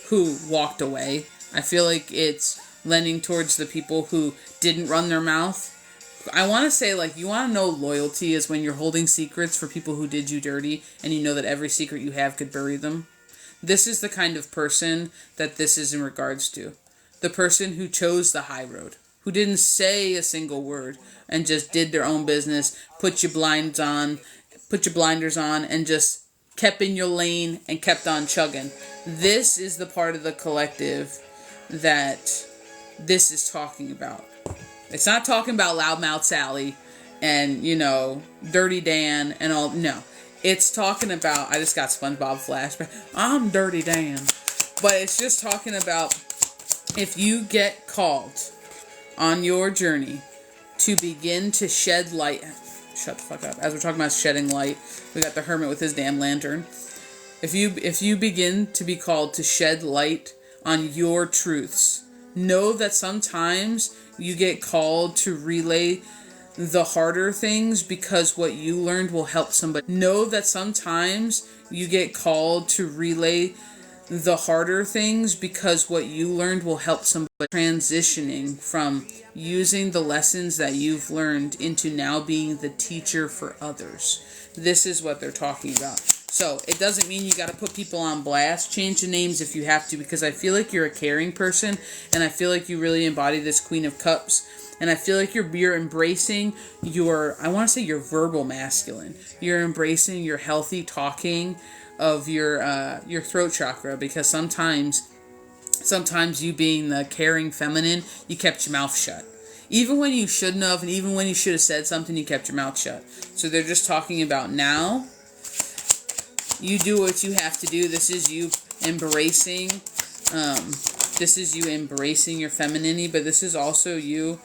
who walked away. I feel like it's lending towards the people who didn't run their mouth. I want to say, like, you want to know loyalty is when you're holding secrets for people who did you dirty and you know that every secret you have could bury them. This is the kind of person that this is in regards to. The person who chose the high road, who didn't say a single word and just did their own business, put your blinders on, and just kept in your lane and kept on chugging. This is the part of the collective that this is talking about. It's not talking about Loudmouth Sally and, Dirty Dan and all. No. It's talking about, I just got SpongeBob flashback. I'm Dirty Dan. But it's just talking about if you get called on your journey to begin to shed light. Shut the fuck up. As we're talking about shedding light, we got the hermit with his damn lantern. If you begin to be called to shed light on your truths, know that sometimes you get called to relay the harder things because what you learned will help somebody. Know that sometimes you get called to relay the harder things because what you learned will help somebody. Transitioning from using the lessons that you've learned into now being the teacher for others. This is what they're talking about. So it doesn't mean you got to put people on blast. Change the names if you have to, because I feel like you're a caring person, and I feel like you really embody this Queen of Cups, and I feel like you're embracing your, I want to say your verbal masculine. You're embracing your healthy talking of your throat chakra, because sometimes you being the caring feminine, you kept your mouth shut. Even when you shouldn't have, and even when you should have said something, you kept your mouth shut. So they're just talking about now. You do what you have to do. This is you embracing your femininity, but this is also you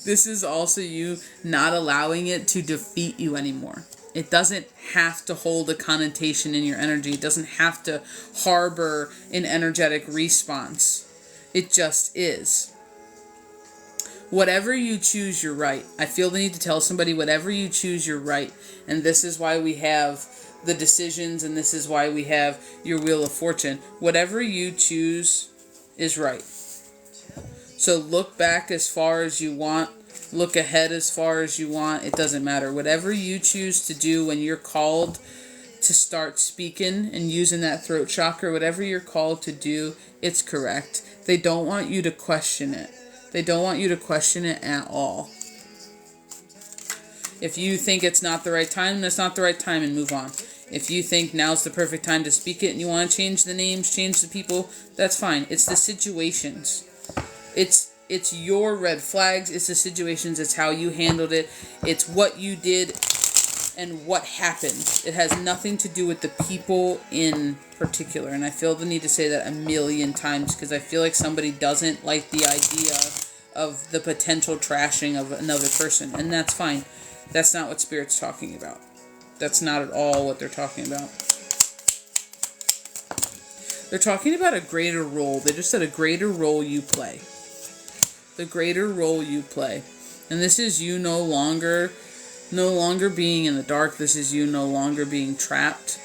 this is also you not allowing it to defeat you anymore. It doesn't have to hold a connotation in your energy. It doesn't have to harbor an energetic response. It just is. Whatever you choose, you're right. I feel the need to tell somebody, whatever you choose, you're right. And this is why we have the decisions, and this is why we have your Wheel of Fortune. Whatever you choose is right. So look back as far as you want. Look ahead as far as you want. It doesn't matter. Whatever you choose to do when you're called to start speaking and using that throat chakra, whatever you're called to do, it's correct. They don't want you to question it. They don't want you to question it at all. If you think it's not the right time, then it's not the right time, and move on. If you think now's the perfect time to speak it and you want to change the names, change the people, that's fine. It's the situations. It's your red flags. It's the situations. It's how you handled it. It's what you did and what happened. It has nothing to do with the people in particular. And I feel the need to say that a million times, because I feel like somebody doesn't like the idea of the potential trashing of another person. And that's fine. That's not what Spirit's talking about. That's not at all what they're talking about. They're talking about a greater role. They just said a greater role you play. The greater role you play. And this is you no longer being in the dark. This is you no longer being trapped.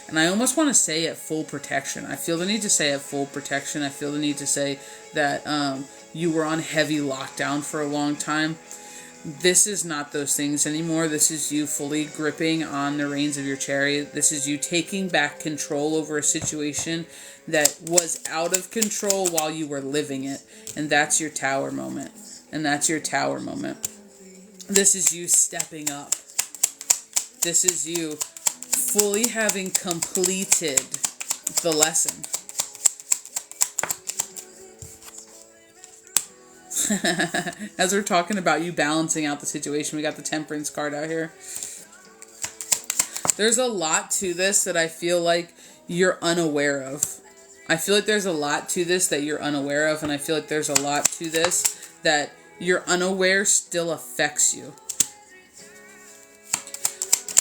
And I almost want to say at full protection. I feel the need to say at full protection. I feel the need to say that you were on heavy lockdown for a long time. This is not those things anymore. This is you fully gripping on the reins of your chariot. This is you taking back control over a situation that was out of control while you were living it. And that's your tower moment. And that's your tower moment. This is you stepping up. This is you fully having completed the lesson. As we're talking about you balancing out the situation, we got the Temperance card out here. There's a lot to this that I feel like you're unaware of. I feel like there's a lot to this that you're unaware of, and I feel like there's a lot to this that you're unaware still affects you.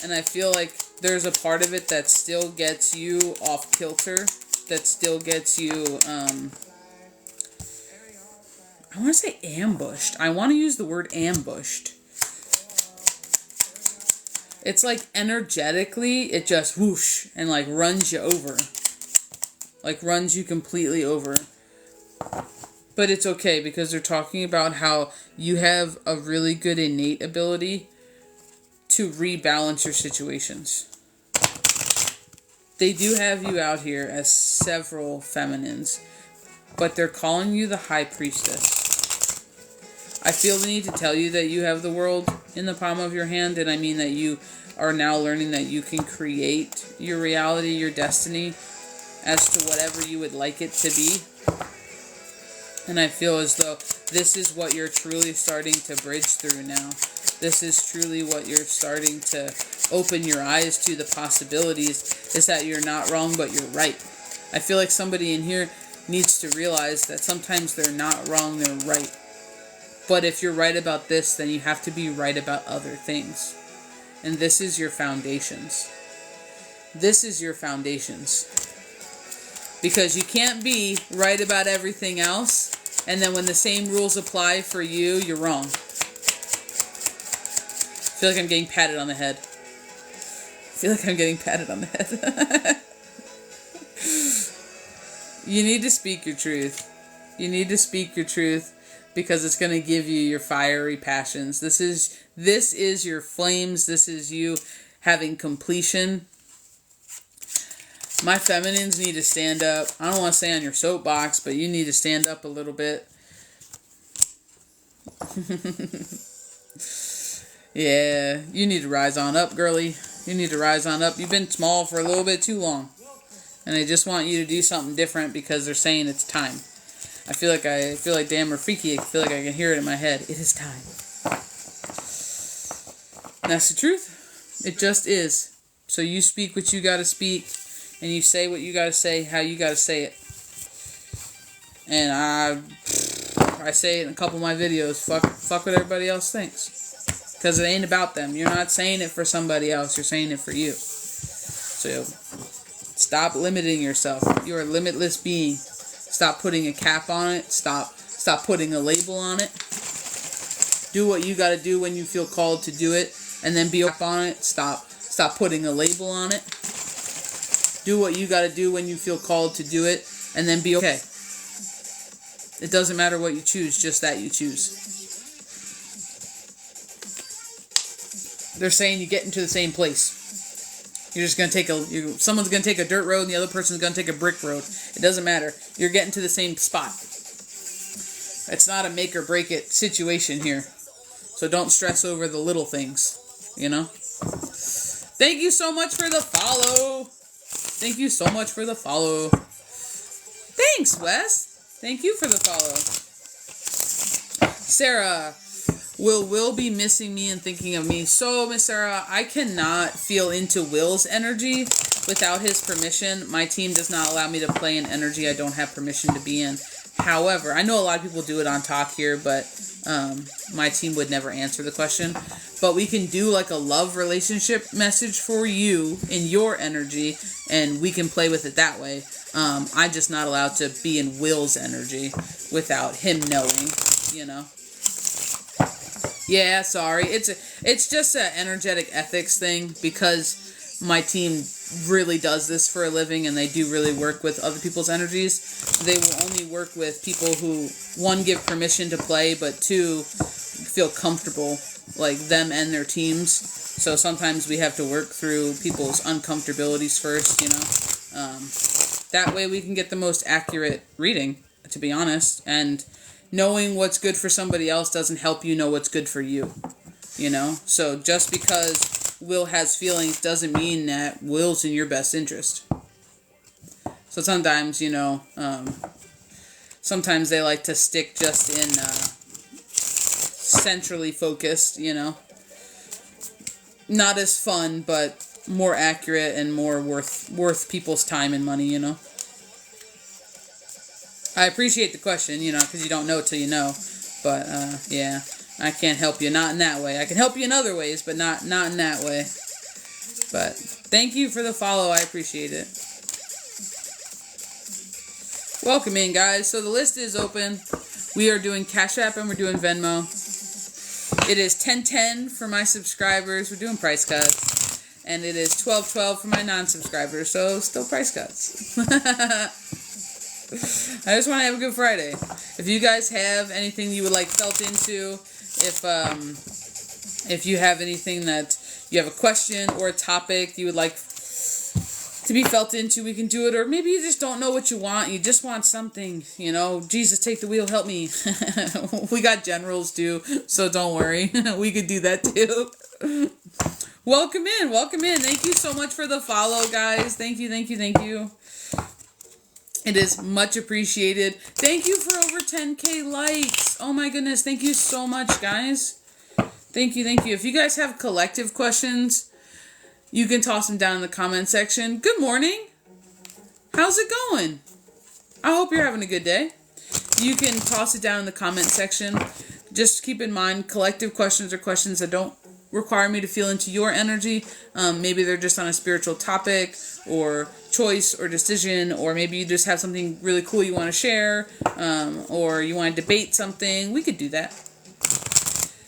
And I feel like there's a part of it that still gets you off kilter, that still gets you, I want to say ambushed. I want to use the word ambushed. It's like energetically, it just whoosh and like runs you over. Like runs you completely over. But it's okay because they're talking about how you have a really good innate ability to rebalance your situations. They do have you out here as several feminines, but they're calling you the High Priestess. I feel the need to tell you that you have the world in the palm of your hand, and I mean that you are now learning that you can create your reality, your destiny, as to whatever you would like it to be. And I feel as though this is what you're truly starting to bridge through now. This is truly what you're starting to open your eyes to, the possibilities, is that you're not wrong, but you're right. I feel like somebody in here needs to realize that sometimes they're not wrong, they're right. But if you're right about this, then you have to be right about other things. And this is your foundations. This is your foundations. Because you can't be right about everything else, and then when the same rules apply for you, you're wrong. I feel like I'm getting patted on the head. You need to speak your truth. You need to speak your truth because it's going to give you your fiery passions. This is your flames. This is you having completion. My feminines need to stand up. I don't want to say on your soapbox, but you need to stand up a little bit. Yeah, you need to rise on up, girly. You need to rise on up. You've been small for a little bit too long. And they just want you to do something different because they're saying it's time. I feel like damn Rafiki. I feel like I can hear it in my head. It is time. And that's the truth. It just is. So you speak what you gotta speak. And you say what you gotta say, how you gotta say it. And I say it in a couple of my videos. Fuck what everybody else thinks. Because it ain't about them. You're not saying it for somebody else. You're saying it for you. So stop limiting yourself. You're a limitless being. Stop putting a cap on it. Stop putting a label on it. Do what you gotta do when you feel called to do it. And then be up on it. Stop putting a label on it. Do what you gotta do when you feel called to do it. And then be okay. It doesn't matter what you choose, just that you choose. They're saying you get into the same place. You're just gonna someone's gonna take a dirt road and the other person's gonna take a brick road. It doesn't matter. You're getting to the same spot. It's not a make or break it situation here. So don't stress over the little things, you know? Thank you so much for the follow. Thank you so much for the follow. Thanks, Wes. Thank you for the follow. Sarah, Will be missing me and thinking of me. So, Miss Sarah, I cannot feel into Will's energy without his permission. My team does not allow me to play in energy I don't have permission to be in. However, I know a lot of people do it on talk here, but my team would never answer the question. But we can do like a love relationship message for you in your energy, and we can play with it that way. I'm just not allowed to be in Will's energy without him knowing, you know. Yeah, sorry. It's just an energetic ethics thing because my team really does this for a living and they do really work with other people's energies. They will only work with people who, one, give permission to play, but two, feel comfortable, like them and their teams. So sometimes we have to work through people's uncomfortabilities first, you know. That way we can get the most accurate reading, to be honest. And knowing what's good for somebody else doesn't help you know what's good for you, you know? So just because Will has feelings doesn't mean that Will's in your best interest. So sometimes, you know, sometimes they like to stick just in centrally focused, you know. Not as fun, but more accurate and more worth people's time and money, you know. I appreciate the question, you know, because you don't know till you know. But, yeah, I can't help you. Not in that way. I can help you in other ways, but not in that way. But thank you for the follow. I appreciate it. Welcome in, guys. So the list is open. We are doing Cash App and we're doing Venmo. It is 10:10 for my subscribers. We're doing price cuts. And it is 12:12 for my non-subscribers. So still price cuts. I just want to have a good Friday. If you guys have anything you would like felt into, if you have anything that you have a question or a topic you would like to be felt into, we can do it. Or maybe you just don't know what you want. You just want something, you know. Jesus, take the wheel, help me. We got generals too, so don't worry. We could do that too. Welcome in. Thank you so much for the follow, guys. Thank you. It is much appreciated. Thank you for over 10K likes. Oh my goodness. Thank you so much, guys. Thank you. If you guys have collective questions, you can toss them down in the comment section. Good morning. How's it going? I hope you're having a good day. You can toss it down in the comment section. Just keep in mind, collective questions are questions that don't require me to feel into your energy. Maybe they're just on a spiritual topic or choice or decision, or maybe you just have something really cool you want to share, or you want to debate something. We could do that.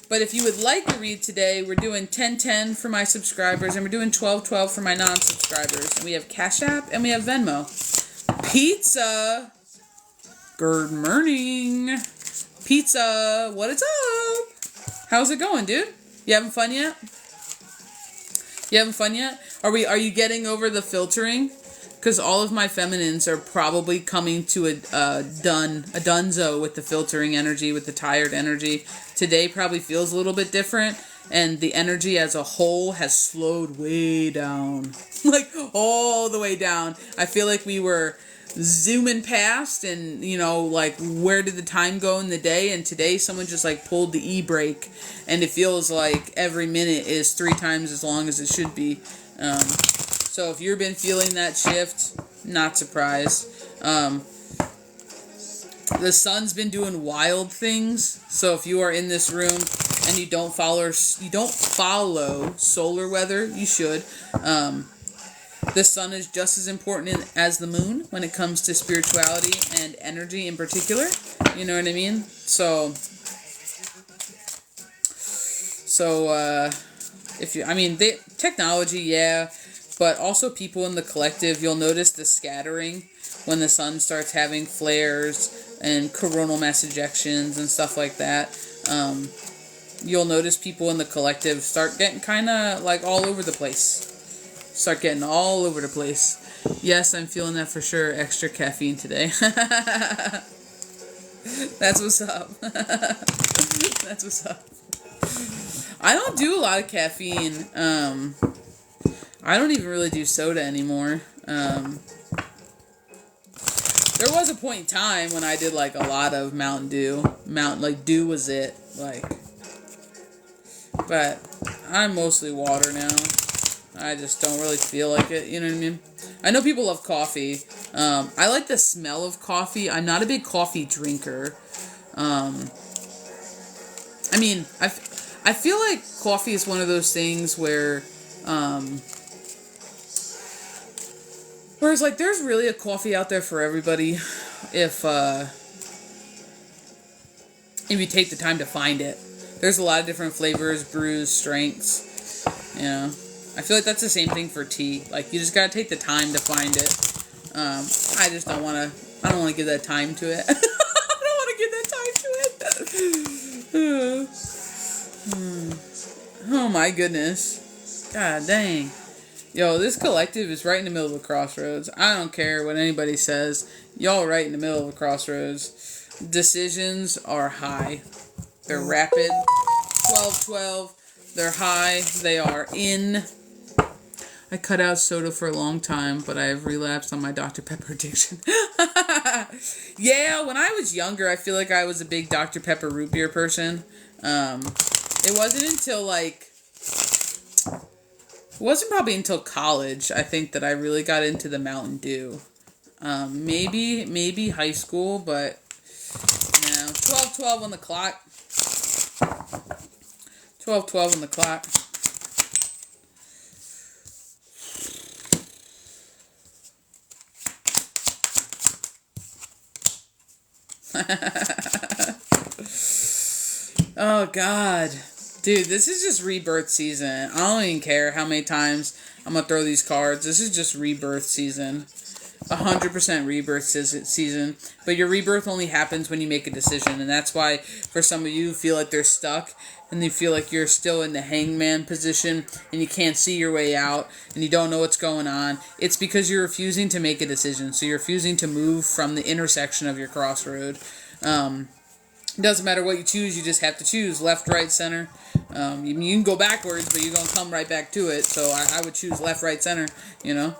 But if you would like to read today, we're doing 10:10 for my subscribers, and we're doing 12:12 for my non-subscribers. And we have Cash App, and we have Venmo. Pizza! Good morning! Pizza! What is up? How's it going, dude? You having fun yet? Are you getting over the filtering? Because all of my feminines are probably coming to a dunzo with the filtering energy, with the tired energy. Today probably feels a little bit different, and the energy as a whole has slowed way down. Like, all the way down. I feel like we were zooming past, and, you know, like, where did the time go in the day? And today someone just, like, pulled the e-brake, and it feels like every minute is 3 times as long as it should be. So if you've been feeling that shift, not surprised. The sun's been doing wild things. So if you are in this room and you don't follow solar weather, you should. The sun is just as important as the moon when it comes to spirituality and energy in particular. You know what I mean? So the technology, yeah. But also people in the collective, you'll notice the scattering when the sun starts having flares and coronal mass ejections and stuff like that. You'll notice people in the collective start getting kind of like all over the place. Yes, I'm feeling that for sure. Extra caffeine today. That's what's up. I don't do a lot of caffeine. I don't even really do soda anymore. There was a point in time when I did like a lot of Mountain Dew. Dew was it. But I'm mostly water now. I just don't really feel like it, you know what I mean? I know people love coffee. I like the smell of coffee. I'm not a big coffee drinker. I feel like coffee is one of those things where whereas, like, there's really a coffee out there for everybody if you take the time to find it. There's a lot of different flavors, brews, strengths, you know. I feel like that's the same thing for tea. Like, you just gotta take the time to find it. I don't want to give that time to it. Oh my goodness. God dang. Yo, this collective is right in the middle of a crossroads. I don't care what anybody says. Y'all right in the middle of a crossroads. Decisions are high. They're rapid. 12-12. They're high. They are in. I cut out soda for a long time, but I have relapsed on my Dr. Pepper addiction. Yeah, when I was younger, I feel like I was a big Dr. Pepper root beer person. It wasn't until it wasn't probably until college, I think, that I really got into the Mountain Dew. Maybe high school, but 12:12 on the clock. 12:12 on the clock. Oh, God. Dude, this is just rebirth season. I don't even care how many times I'm going to throw these cards. This is just rebirth season. 100% rebirth season. But your rebirth only happens when you make a decision. And that's why, for some of you who feel like they're stuck, and you feel like you're still in the hangman position, and you can't see your way out, and you don't know what's going on, it's because you're refusing to make a decision. So you're refusing to move from the intersection of your crossroad. It doesn't matter what you choose, you just have to choose left, right, center. You can go backwards, but you're going to come right back to it. So I would choose left, right, center, you know.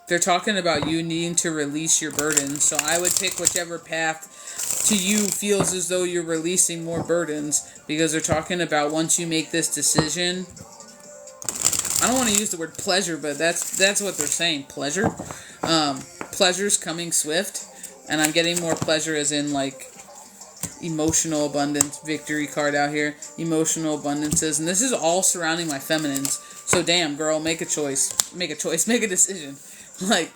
They're talking about you needing to release your burdens. So I would pick whichever path to you feels as though you're releasing more burdens. Because they're talking about once you make this decision. I don't want to use the word pleasure, but that's what they're saying. Pleasure. Pleasure's coming swift. And I'm getting more pleasure as in like emotional abundance, victory card out here, emotional abundances, and this is all surrounding my feminines. So damn, girl, make a choice, make a decision. Like,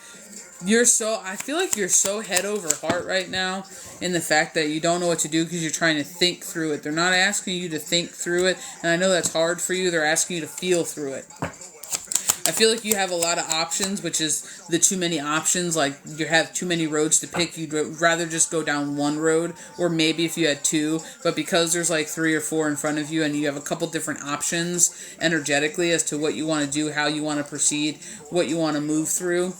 I feel like you're so head over heart right now in the fact that you don't know what to do because you're trying to think through it. They're not asking you to think through it, and I know that's hard for you. They're asking you to feel through it. I feel like you have a lot of options, which is the too many options. Like, you have too many roads to pick. You'd rather just go down one road, or maybe if you had two. But because there's like 3 or 4 in front of you, and you have a couple different options energetically as to what you want to do, how you want to proceed, what you want to move through,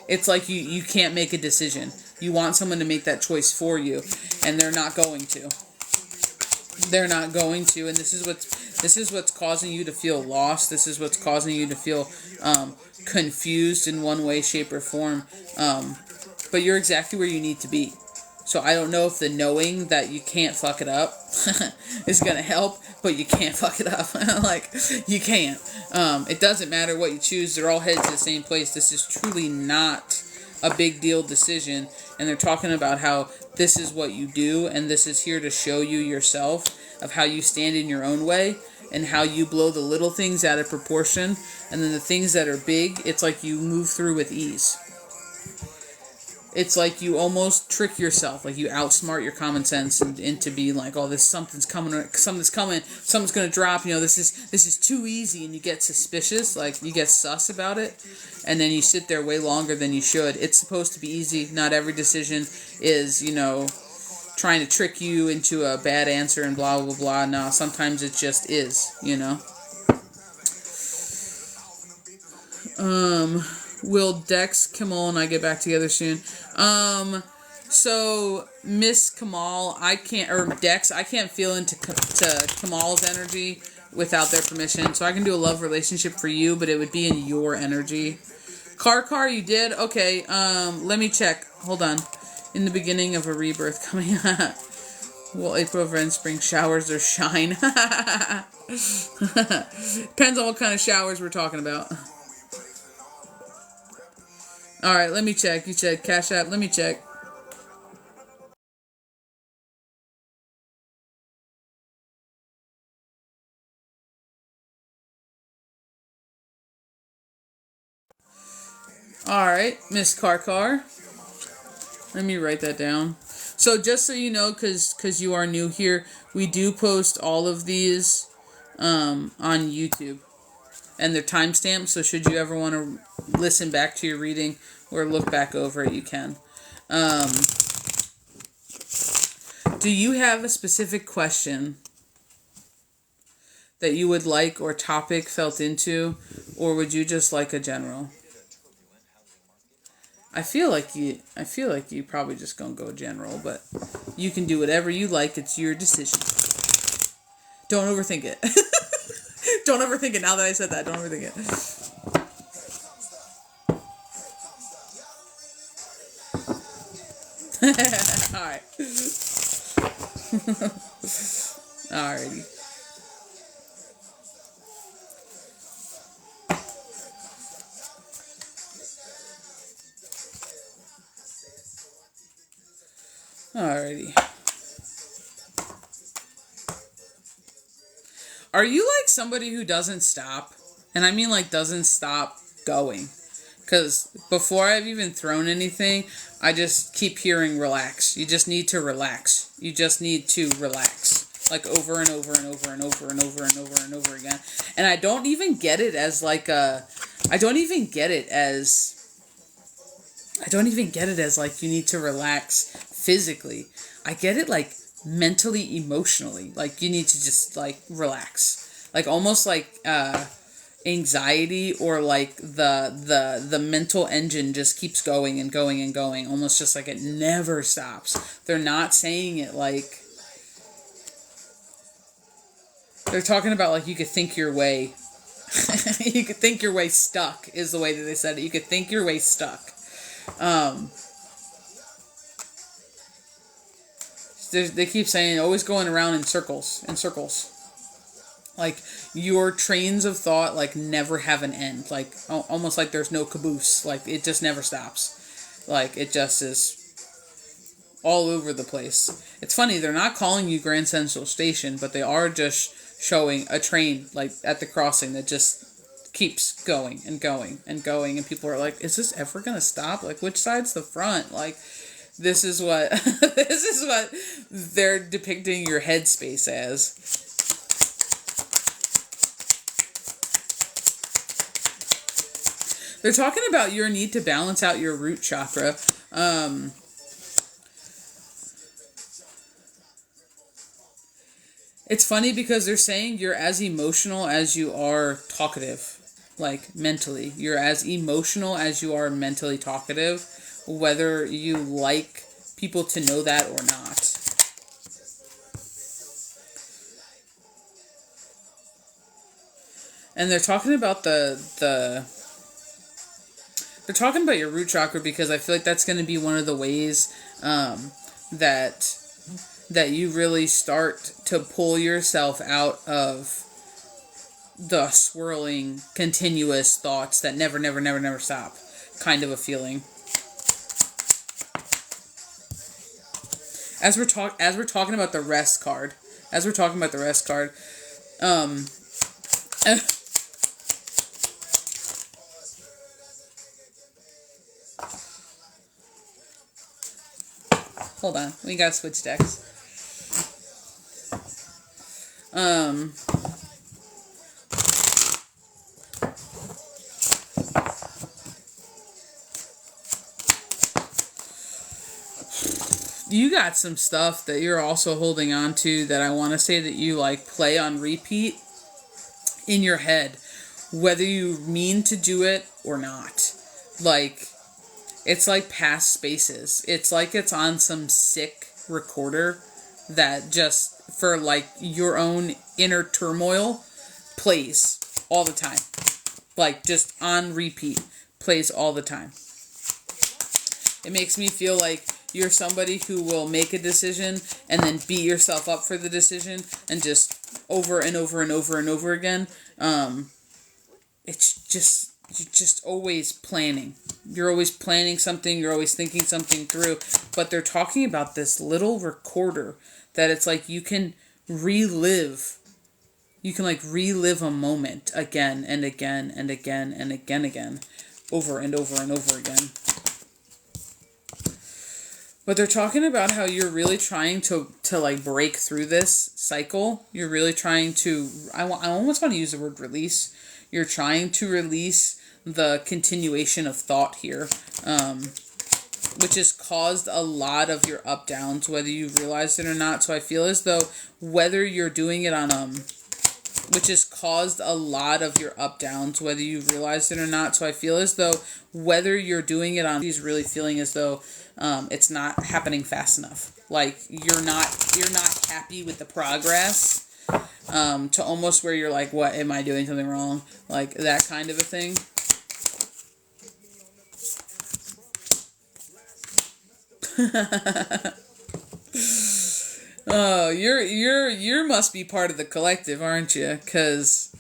it's like you can't make a decision. You want someone to make that choice for you, and they're not going to. They're not going to, and this is what's causing you to feel lost. This is what's causing you to feel confused in one way, shape, or form. But you're exactly where you need to be. So I don't know if the knowing that you can't fuck it up is going to help, but you can't fuck it up. Like, you can't. It doesn't matter what you choose. They're all headed to the same place. This is truly not a big deal decision. And they're talking about how this is what you do, and this is here to show you yourself of how you stand in your own way and how you blow the little things out of proportion, and then the things that are big, it's like you move through with ease. It's like you almost trick yourself, like you outsmart your common sense into being like, oh, something's coming, something's going to drop, this is too easy, and you get suspicious, like you get sus about it, and then you sit there way longer than you should. It's supposed to be easy. Not every decision is, trying to trick you into a bad answer and blah, blah, blah. No, sometimes it just is, Will Dex, Kamal, and I get back together soon? So Miss Kamal, Dex, I can't feel into Kamal's energy without their permission. So I can do a love relationship for you, but it would be in your energy. Car, you did? Okay, let me check. Hold on. In the beginning of a rebirth coming up. Will April events bring showers or shine? Depends on what kind of showers we're talking about. Alright, let me check. You check. Cash App, let me check. Alright, Miss Car. Let me write that down. So just so you know, because you are new here, we do post all of these on YouTube. And they're timestamped, so should you ever want to listen back to your reading or look back over it, you can. Do you have a specific question that you would like or topic felt into, or would you just like a general? I feel like you probably just gonna go general, but you can do whatever you like. It's your decision. Don't overthink it. Don't overthink it. Now that I said that, don't overthink it. Alright. Alrighty. Alrighty. Are you like somebody who doesn't stop? And I mean like doesn't stop going. Because before I've even thrown anything, I just keep hearing relax. You just need to relax. You just need to relax. Like over and over and over and over and over and over and over again. And I don't even get it as like a... I don't even get it as like you need to relax physically. I get it like mentally, emotionally. Like you need to just like relax. Like almost like anxiety or like the mental engine just keeps going and going and going. Almost just like it never stops. They're not saying it like... They're talking about like you could think your way... you could think your way stuck is the way that they said it. You could think your way stuck. They keep saying always going around in circles. Like your trains of thought like never have an end. Like almost like there's no caboose. Like it just never stops. Like it just is all over the place. It's funny, they're not calling you Grand Central Station, but they are just showing a train like at the crossing that just keeps going and going and going, and people are like, is this ever gonna stop? Like which side's the front? Like this is what this is what they're depicting your headspace as. They're talking about your need to balance out your root chakra. It's funny because they're saying you're as emotional as you are talkative. Like mentally. You're as emotional as you are mentally talkative. Whether you like people to know that or not. And they're talking about they're talking about your root chakra because I feel like that's going to be one of the ways that you really start to pull yourself out of the swirling, continuous thoughts that never stop kind of a feeling. As we're talking about the rest card, hold on, we gotta switch decks. You got some stuff that you're also holding on to that I want to say that you like play on repeat in your head, whether you mean to do it or not. Like, it's like past spaces. It's like it's on some sick recorder that just for like your own inner turmoil plays all the time. Like just on repeat, plays all the time. It makes me feel like you're somebody who will make a decision and then beat yourself up for the decision and just over and over and over and over again. It's just, you're just always planning. You're always planning something. You're always thinking something through. But they're talking about this little recorder that it's like you can relive. You can like relive a moment again and again and again and again, over and over and over again. But they're talking about how you're really trying to like break through this cycle. You're really trying to, I almost want to use the word release. You're trying to release the continuation of thought here, which has caused a lot of your up downs, whether you realize it or not. So I feel as though whether you're doing it on, which has caused a lot of your up downs, whether you realize it or not. So I feel as though whether you're doing it on, he's really feeling as though it's not happening fast enough. Like you're not happy with the progress, to almost where you're like, what, am I doing something wrong? Like that kind of a thing. Oh, you must be part of the collective, aren't you? Because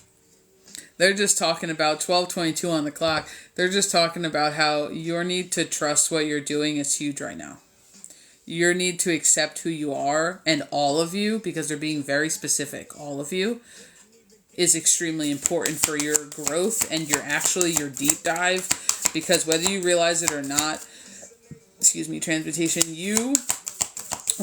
they're just talking about 12:22 on the clock. They're just talking about how your need to trust what you're doing is huge right now. Your need to accept who you are, and all of you, because they're being very specific, all of you, is extremely important for your growth and your deep dive. Because whether you realize it or not, transmutation, you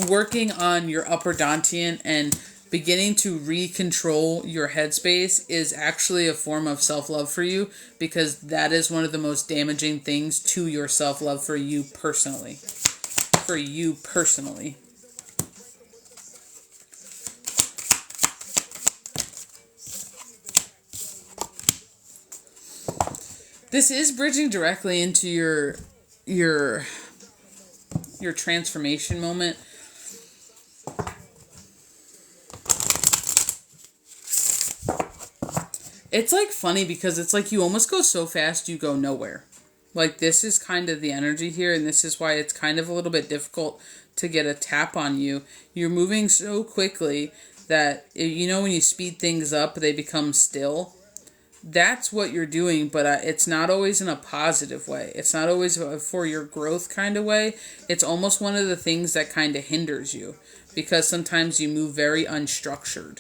working on your upper dantian and beginning to recontrol your headspace is actually a form of self-love for you, because that is one of the most damaging things to your self-love for you personally. This is bridging directly into your transformation moment. It's like funny because it's like you almost go so fast you go nowhere. Like, this is kind of the energy here, and this is why it's kind of a little bit difficult to get a tap on you. You're moving so quickly that, you know, when you speed things up, they become still. That's what you're doing, but it's not always in a positive way. It's not always for your growth kind of way. It's almost one of the things that kind of hinders you, because sometimes you move very unstructured.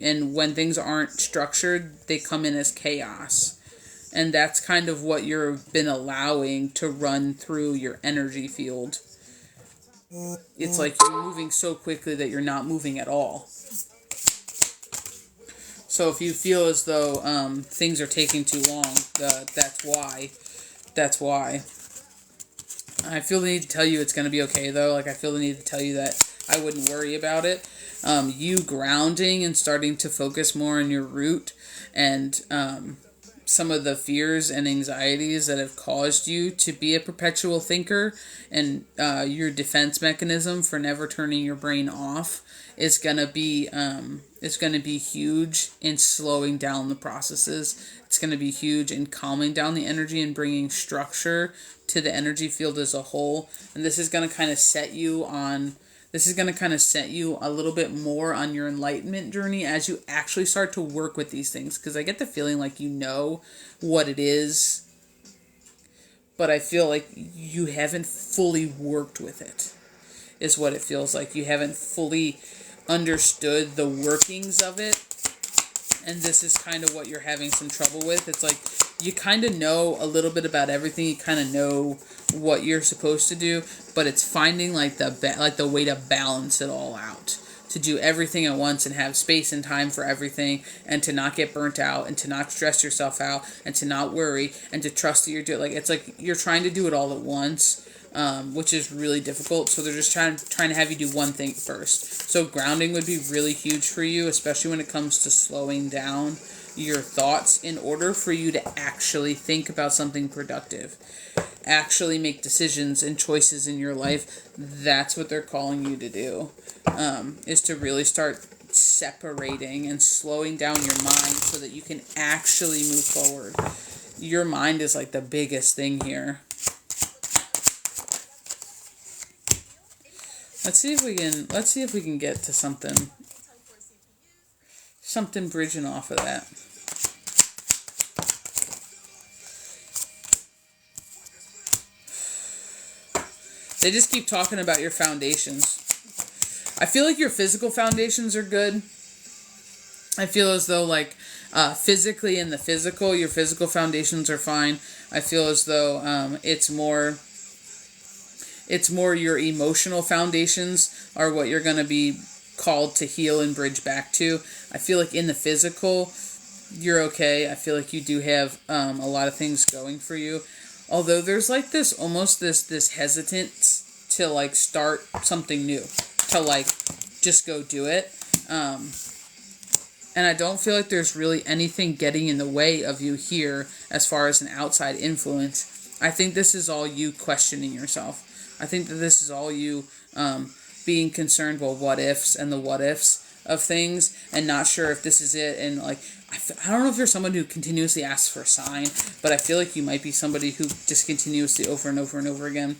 And when things aren't structured, they come in as chaos. And that's kind of what you've been allowing to run through your energy field. It's like you're moving so quickly that you're not moving at all. So if you feel as though things are taking too long, that's why. That's why. I feel the need to tell you it's going to be okay, though. Like, I feel the need to tell you that I wouldn't worry about it. You grounding and starting to focus more on your root and some of the fears and anxieties that have caused you to be a perpetual thinker, and your defense mechanism for never turning your brain off is gonna be huge in slowing down the processes. It's gonna be huge in calming down the energy and bringing structure to the energy field as a whole. And this is gonna kind of set you a little bit more on your enlightenment journey as you actually start to work with these things. Because I get the feeling like you know what it is, but I feel like you haven't fully worked with it, is what it feels like. You haven't fully understood the workings of it. And this is kind of what you're having some trouble with. It's like you kind of know a little bit about everything. You kind of know what you're supposed to do, but it's finding like the way to balance it all out, to do everything at once and have space and time for everything, and to not get burnt out, and to not stress yourself out, and to not worry, and to trust that you're doing. Like, it's like you're trying to do it all at once, which is really difficult. So they're just trying to have you do one thing first. So grounding would be really huge for you, especially when it comes to slowing down your thoughts in order for you to actually think about something productive, actually make decisions and choices in your life. That's what they're calling you to do, is to really start separating and slowing down your mind so that you can actually move forward. Your mind is like the biggest thing here. Let's see if we can get to something bridging off of that. They just keep talking about your foundations. I feel like your physical foundations are good. I feel as though, like, physically in the physical, your physical foundations are fine. I feel as though it's more your emotional foundations are what you're going to be called to heal and bridge back to. I feel like in the physical, you're okay. I feel like you do have a lot of things going for you. Although there's like this hesitance to like start something new, to like just go do it. And I don't feel like there's really anything getting in the way of you here as far as an outside influence. I think this is all you questioning yourself. I think that this is all you being concerned with what ifs and the what ifs of things and not sure if this is it. And like, I don't know if you're someone who continuously asks for a sign, but I feel like you might be somebody who just continuously over and over and over again.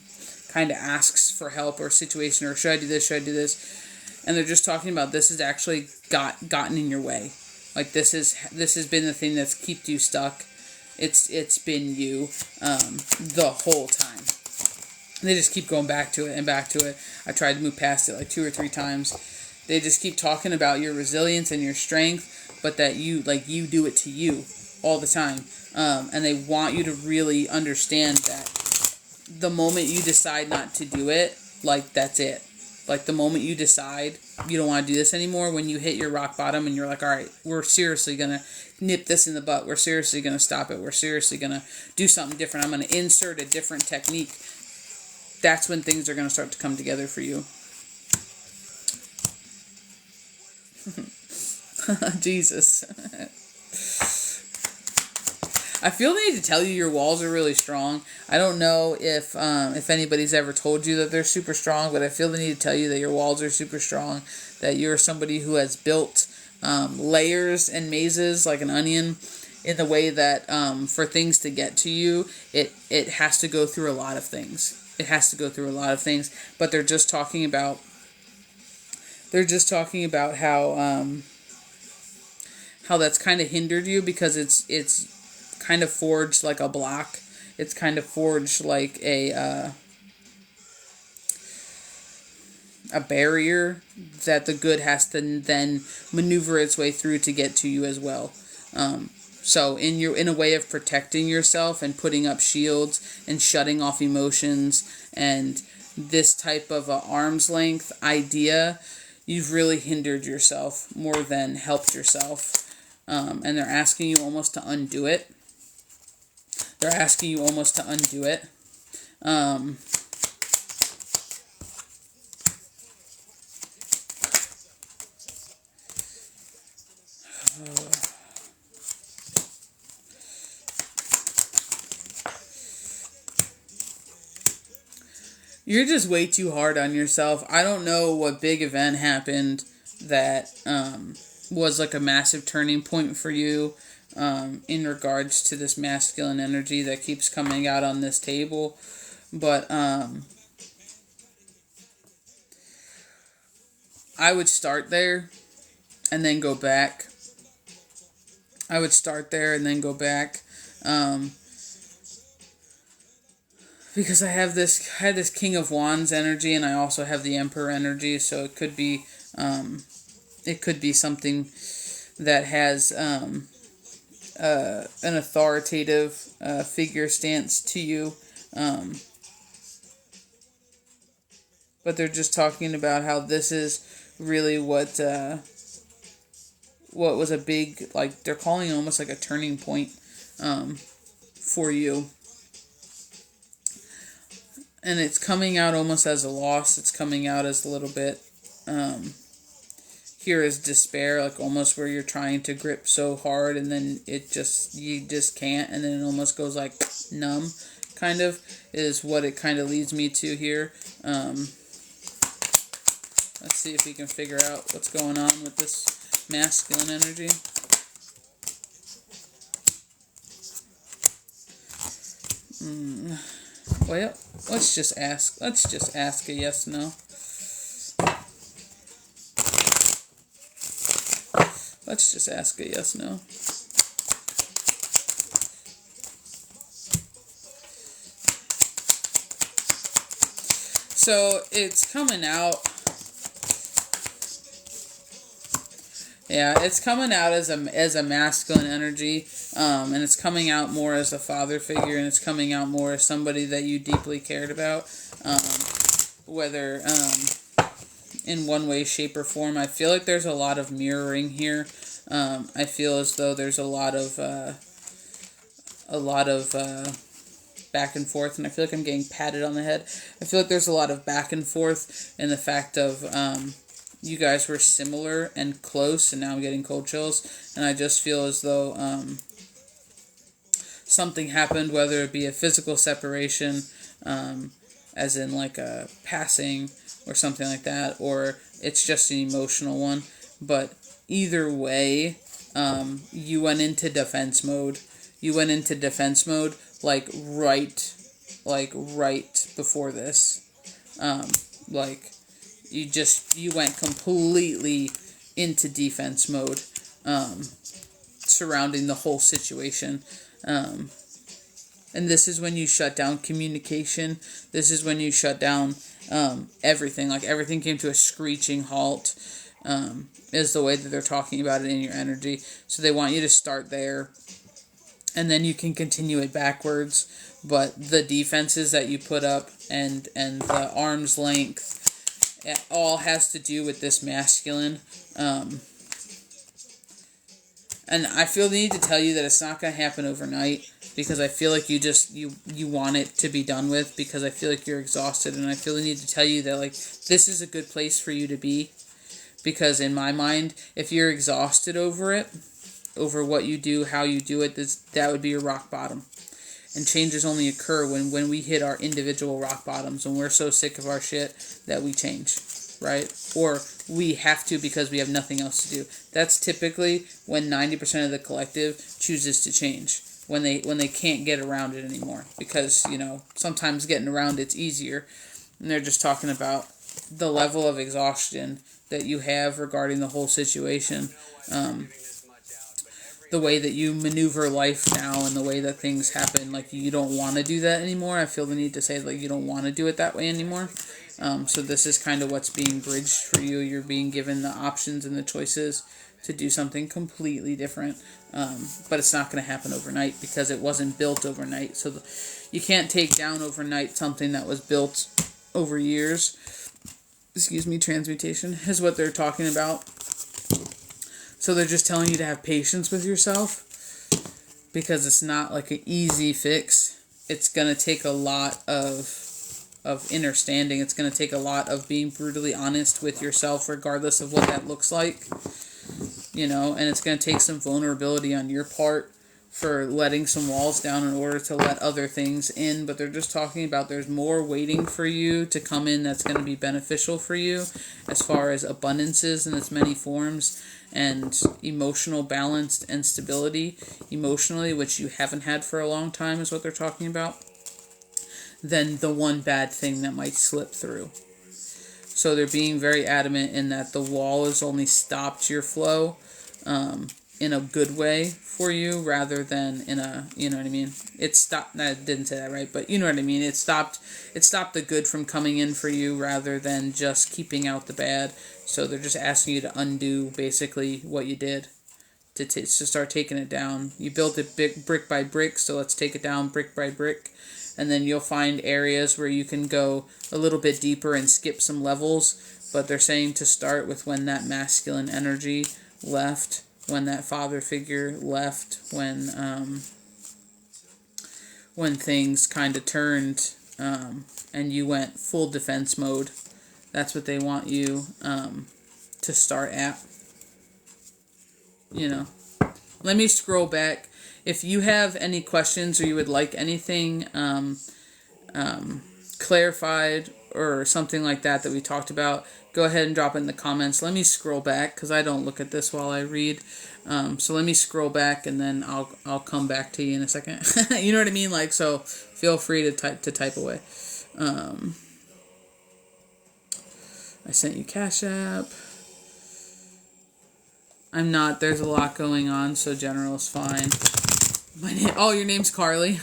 kind of asks for help or situation, or should I do this, should I do this? And they're just talking about this has actually gotten in your way. Like this has been the thing that's kept you stuck. It's been you the whole time. And they just keep going back to it and back to it. I tried to move past it like 2 or 3 times. They just keep talking about your resilience and your strength, but that you do it to you all the time. And they want you to really understand that the moment you decide not to do it, like that's it. Like the moment you decide you don't want to do this anymore, when you hit your rock bottom and you're like, all right, we're seriously going to nip this in the butt. We're seriously going to stop it. We're seriously going to do something different. I'm going to insert a different technique. That's when things are going to start to come together for you. Jesus. I feel the need to tell you your walls are really strong. I don't know if anybody's ever told you that they're super strong, but I feel the need to tell you that your walls are super strong, that you're somebody who has built layers and mazes like an onion, in the way that for things to get to you, it has to go through a lot of things. It has to go through a lot of things, but they're just talking about how that's kind of hindered you, because it's kind of forged like a block. It's kind of forged like a barrier that the good has to then maneuver its way through to get to you as well. So in a way of protecting yourself and putting up shields and shutting off emotions and this type of a arm's length idea, you've really hindered yourself more than helped yourself. And they're asking you almost to undo it. You're just way too hard on yourself. I don't know what big event happened that was like a massive turning point for you in regards to this masculine energy that keeps coming out on this table. But I would start there and then go back. Because I had this King of Wands energy, and I also have the Emperor energy, so it could be something that has an authoritative figure stance to you. But they're just talking about how this is really what was a big, like, they're calling it almost like a turning point for you. And it's coming out almost as a loss. It's coming out as a little bit, here is despair, like almost where you're trying to grip so hard and then you just can't, and then it almost goes like numb, kind of, is what it kind of leads me to here. Let's see if we can figure out what's going on with this masculine energy. Well, let's just ask a yes, no. Let's just ask a yes, no. So it's coming out. Yeah, it's coming out as a masculine energy, and it's coming out more as a father figure, and it's coming out more as somebody that you deeply cared about, whether in one way, shape, or form. I feel like there's a lot of mirroring here. I feel as though there's a lot of back and forth, and I feel like I'm getting patted on the head. I feel like there's a lot of back and forth in the fact of you guys were similar and close, and now I'm getting cold chills, and I just feel as though something happened, whether it be a physical separation, as in like a passing or something like that, or it's just an emotional one. But either way, you went into defense mode. Like right like right before this. Like you went completely into defense mode, surrounding the whole situation. And this is when you shut down communication. This is when you shut down everything. Like everything came to a screeching halt, is the way that they're talking about it in your energy. So they want you to start there, and then you can continue it backwards. But the defenses that you put up and the arm's length, it all has to do with this masculine. And I feel the need to tell you that it's not going to happen overnight, because I feel like you want it to be done with, because I feel like you're exhausted, and I feel the need to tell you that, like, this is a good place for you to be, because in my mind, if you're exhausted over it, over what you do, how you do it, that would be your rock bottom. And changes only occur when we hit our individual rock bottoms, when we're so sick of our shit that we change, right? Or we have to because we have nothing else to do. That's typically when 90% of the collective chooses to change. When they can't get around it anymore. Because, sometimes getting around it's easier. And they're just talking about the level of exhaustion that you have regarding the whole situation. The way that you maneuver life now and the way that things happen, like, you don't want to do that anymore. I feel the need to say, like, you don't want to do it that way anymore. So this is kind of what's being bridged for you. You're being given the options and the choices to do something completely different. But it's not going to happen overnight because it wasn't built overnight. So you can't take down overnight something that was built over years. Transmutation is what they're talking about. So they're just telling you to have patience with yourself, because it's not like an easy fix. It's going to take a lot of inner standing. It's going to take a lot of being brutally honest with yourself, regardless of what that looks like. And it's going to take some vulnerability on your part for letting some walls down in order to let other things in. But they're just talking about there's more waiting for you to come in that's going to be beneficial for you, as far as abundances in its many forms, and emotional balance and stability emotionally, which you haven't had for a long time, is what they're talking about, than the one bad thing that might slip through. So they're being very adamant in that the wall has only stopped your flow in a good way for you, rather than in a, you know what I mean? It stopped, I didn't say that right, but you know what I mean? It stopped the good from coming in for you, rather than just keeping out the bad. So they're just asking you to undo basically what you did, to start taking it down. You built it brick by brick, so let's take it down brick by brick. And then you'll find areas where you can go a little bit deeper and skip some levels. But they're saying to start with when that masculine energy left, when that father figure left, when things kind of turned, and you went full defense mode. That's what they want you to start at. Let me scroll back. If you have any questions or you would like anything clarified or something like that we talked about, go ahead and drop it in the comments. Let me scroll back, because I don't look at this while I read. So let me scroll back, and then I'll come back to you in a second. You know what I mean? Like, so feel free to type away. I sent you Cash App. I'm not. There's a lot going on, so general is fine. Your name's Carly.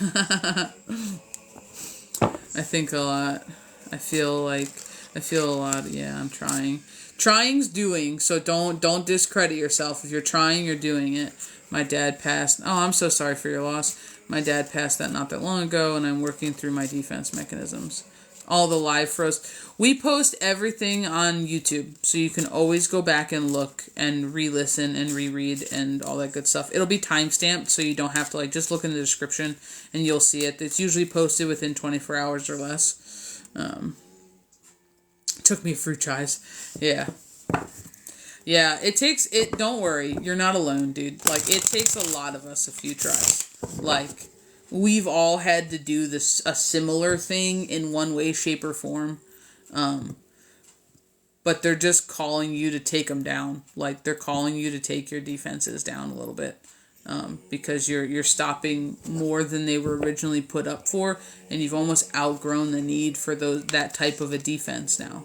I think a lot. I feel a lot. Yeah, I'm trying. Trying's doing, so don't discredit yourself. If you're trying, you're doing it. My dad passed. Oh, I'm so sorry for your loss. My dad passed that not that long ago, and I'm working through my defense mechanisms. All the live froze. We post everything on YouTube, so you can always go back and look and re-listen and reread and all that good stuff. It'll be time-stamped, so you don't have to just look in the description and you'll see it. It's usually posted within 24 hours or less. Took me fruit tries. Yeah, it takes it. Don't worry, you're not alone, dude. It takes a lot of us a few tries. We've all had to do a similar thing in one way, shape, or form. But they're just calling you to take them down. They're calling you to take your defenses down a little bit. because you're stopping more than they were originally put up for, and you've almost outgrown the need for that type of a defense now.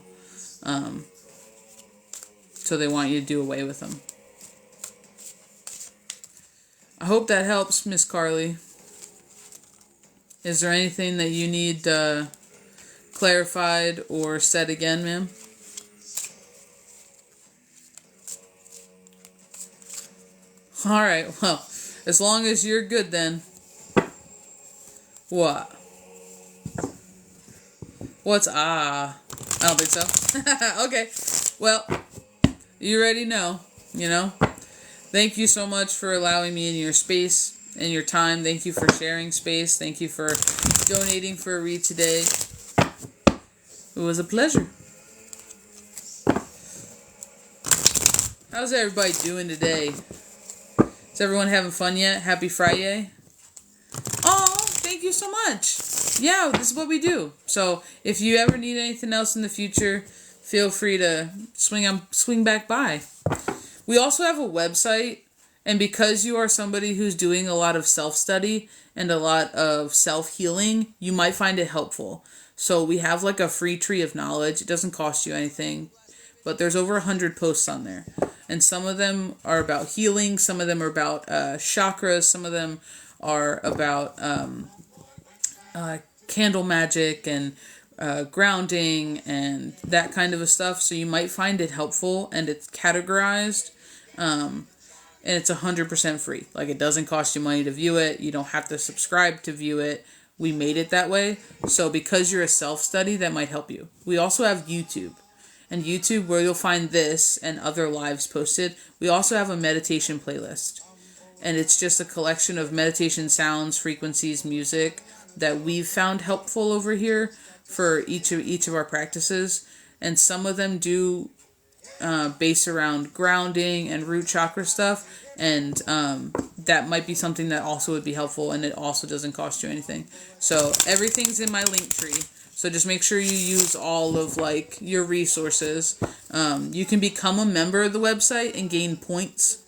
So they want you to do away with them. I hope that helps, Miss Carly. Is there anything that you need clarified or said again, ma'am? All right, well, as long as you're good then. What? What's I don't think so. Okay, well, you already know, Thank you so much for allowing me in your space and your time. Thank you for sharing space. Thank you for donating for a read today. It was a pleasure. How's everybody doing today? Is everyone having fun yet? Happy Friday. Oh, thank you so much. Yeah, this is what we do. So if you ever need anything else in the future, feel free to swing back by. We also have a website, and because you are somebody who's doing a lot of self-study and a lot of self-healing, you might find it helpful. So we have like a free tree of knowledge. It doesn't cost you anything, but there's over 100 posts on there. And some of them are about healing, some of them are about chakras, some of them are about candle magic and grounding and that kind of a stuff. So you might find it helpful, and it's categorized, and it's 100% free. Like, it doesn't cost you money to view it. You don't have to subscribe to view it. We made it that way. So because you're a self-study, that might help you. We also have YouTube. And YouTube, where you'll find this and other lives posted, we also have a meditation playlist. And it's just a collection of meditation sounds, frequencies, music that we've found helpful over here for each of our practices. And some of them do base around grounding and root chakra stuff. And that might be something that also would be helpful, and it also doesn't cost you anything. So everything's in my link tree. So just make sure you use all of your resources. You can become a member of the website and gain points.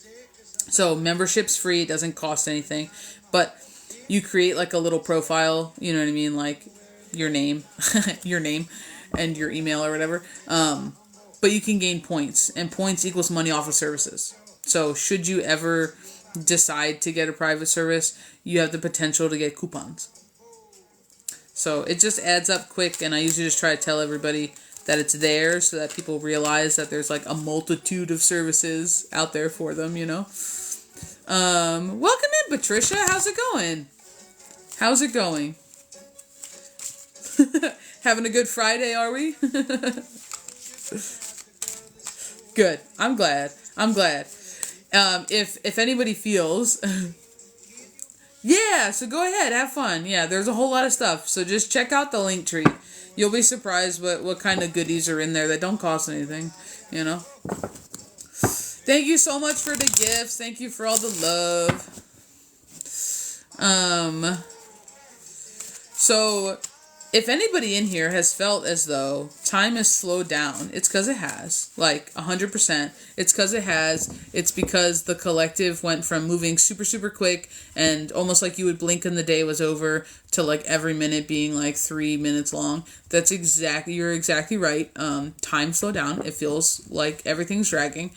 So membership's free, it doesn't cost anything. But you create a little profile, you know what I mean? Like your name, your name and your email or whatever. But you can gain points, and points equals money off of services. So should you ever decide to get a private service, you have the potential to get coupons. So it just adds up quick, and I usually just try to tell everybody that it's there so that people realize that there's a multitude of services out there for them, Welcome in, Patricia. How's it going? How's it going? Having a good Friday, are we? Good. I'm glad. If anybody feels... Yeah, so go ahead, have fun. Yeah, there's a whole lot of stuff. So just check out the link tree. You'll be surprised what kind of goodies are in there that don't cost anything, Thank you so much for the gifts. Thank you for all the love. So if anybody in here has felt as though time has slowed down, it's because it has. 100%. It's because it has. It's because the collective went from moving super, super quick and almost like you would blink and the day was over to every minute being 3 minutes long. You're exactly right. Time slowed down. It feels like everything's dragging.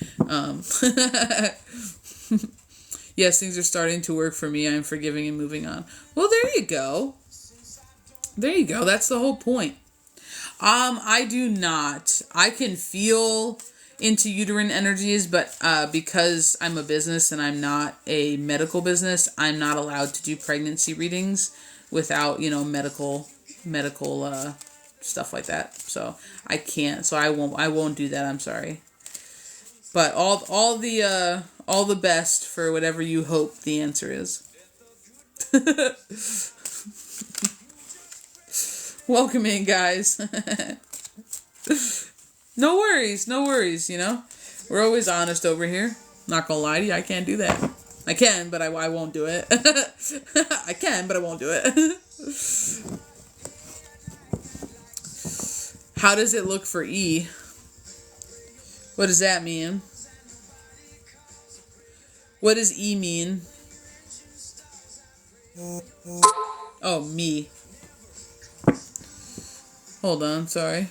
Yes, things are starting to work for me. I'm forgiving and moving on. Well, there you go. There you go. That's the whole point. I do not. I can feel into uterine energies, but because I'm a business and I'm not a medical business, I'm not allowed to do pregnancy readings without, medical stuff like that. So I can't. So I won't do that. I'm sorry. But all the best for whatever you hope the answer is. Welcome in, guys. No worries, We're always honest over here. Not gonna lie to you, I can't do that. I can, but I won't do it. I can, but I won't do it. How does it look for E? What does that mean? What does E mean? Oh, me. Hold on, sorry.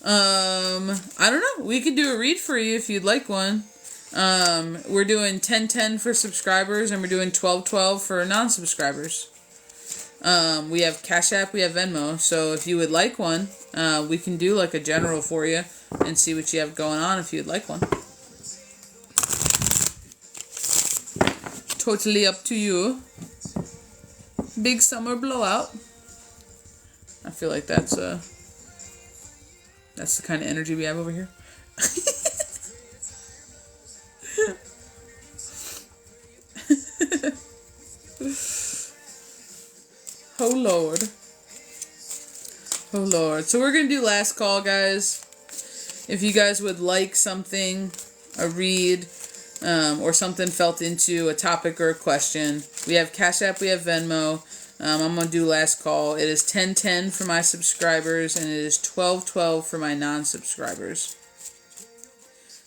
I don't know. We could do a read for you if you'd like one. We're doing 10-10 for subscribers, and we're doing 12-12 for non-subscribers. We have Cash App, we have Venmo, so if you would like one, we can do like a general for you and see what you have going on if you'd like one. Totally up to you. Big summer blowout. I feel like that's the kind of energy we have over here. Oh Lord. Oh Lord. So we're going to do last call, guys. If you guys would like something, a read, or something felt into a topic or a question, we have Cash App, we have Venmo. I'm going to do last call. It is 10-10 for my subscribers, and it is 12-12 for my non-subscribers.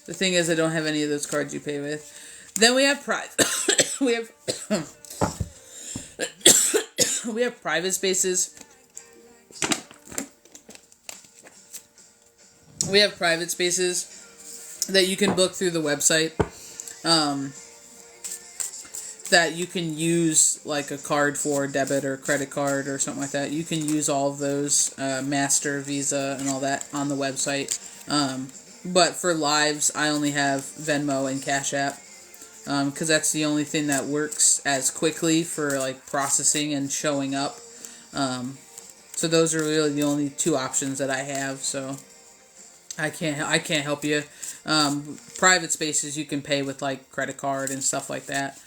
The thing is, I don't have any of those cards you pay with. Then we have we have private spaces. We have private spaces that you can book through the website. That you can use like a card for, debit or credit card or something like that. You can use all of those, Master, Visa, and all that on the website. But for lives, I only have Venmo and Cash App. Because that's the only thing that works as quickly for like processing and showing up. So those are really the only two options that I have. So I can't help you. Private spaces you can pay with like credit card and stuff like that.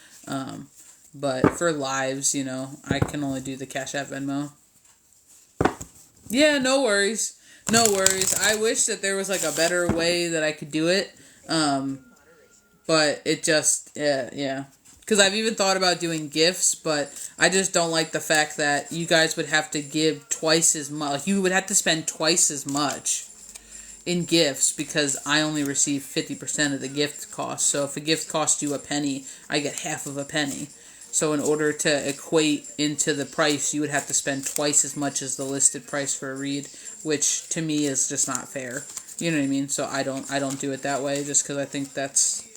But for lives, you know, I can only do the Cash App, Venmo. Yeah, no worries. No worries. I wish that there was like a better way that I could do it. But it just, yeah. Because I've even thought about doing gifts, but I just don't like the fact that you guys would have to give twice as much. Like, you would have to spend twice as much in gifts because I only receive 50% of the gift cost. So if a gift costs you a penny, I get half of a penny. So in order to equate into the price, you would have to spend twice as much as the listed price for a read, which to me is just not fair. You know what I mean? So I don't do it that way just because I think that's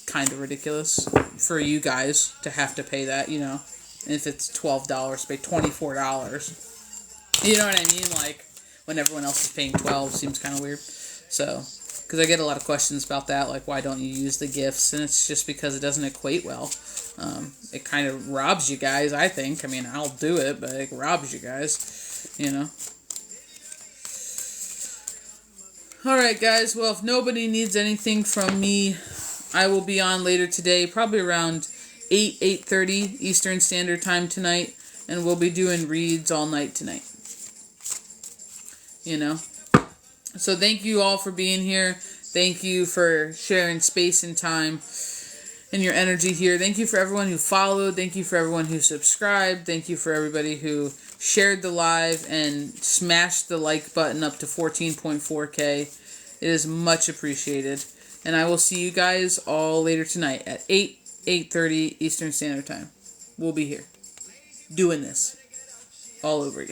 kind of ridiculous for you guys to have to pay that, you know. And if it's $12, pay $24. You know what I mean? Like, when everyone else is paying $12, seems kind of weird. So, because I get a lot of questions about that, like, why don't you use the gifts? And it's just because it doesn't equate well. It kind of robs you guys, I think. I mean, I'll do it, but it robs you guys, you know. Alright, guys. Well, if nobody needs anything from me, I will be on later today, probably around 8:30 Eastern Standard Time tonight, and we'll be doing reads all night tonight. You know? So thank you all for being here. Thank you for sharing space and time and your energy here. Thank you for everyone who followed. Thank you for everyone who subscribed. Thank you for everybody who shared the live and smashed the like button up to 14.4K. It is much appreciated. And I will see you guys all later tonight at 8:30 Eastern Standard Time. We'll be here doing this all over again.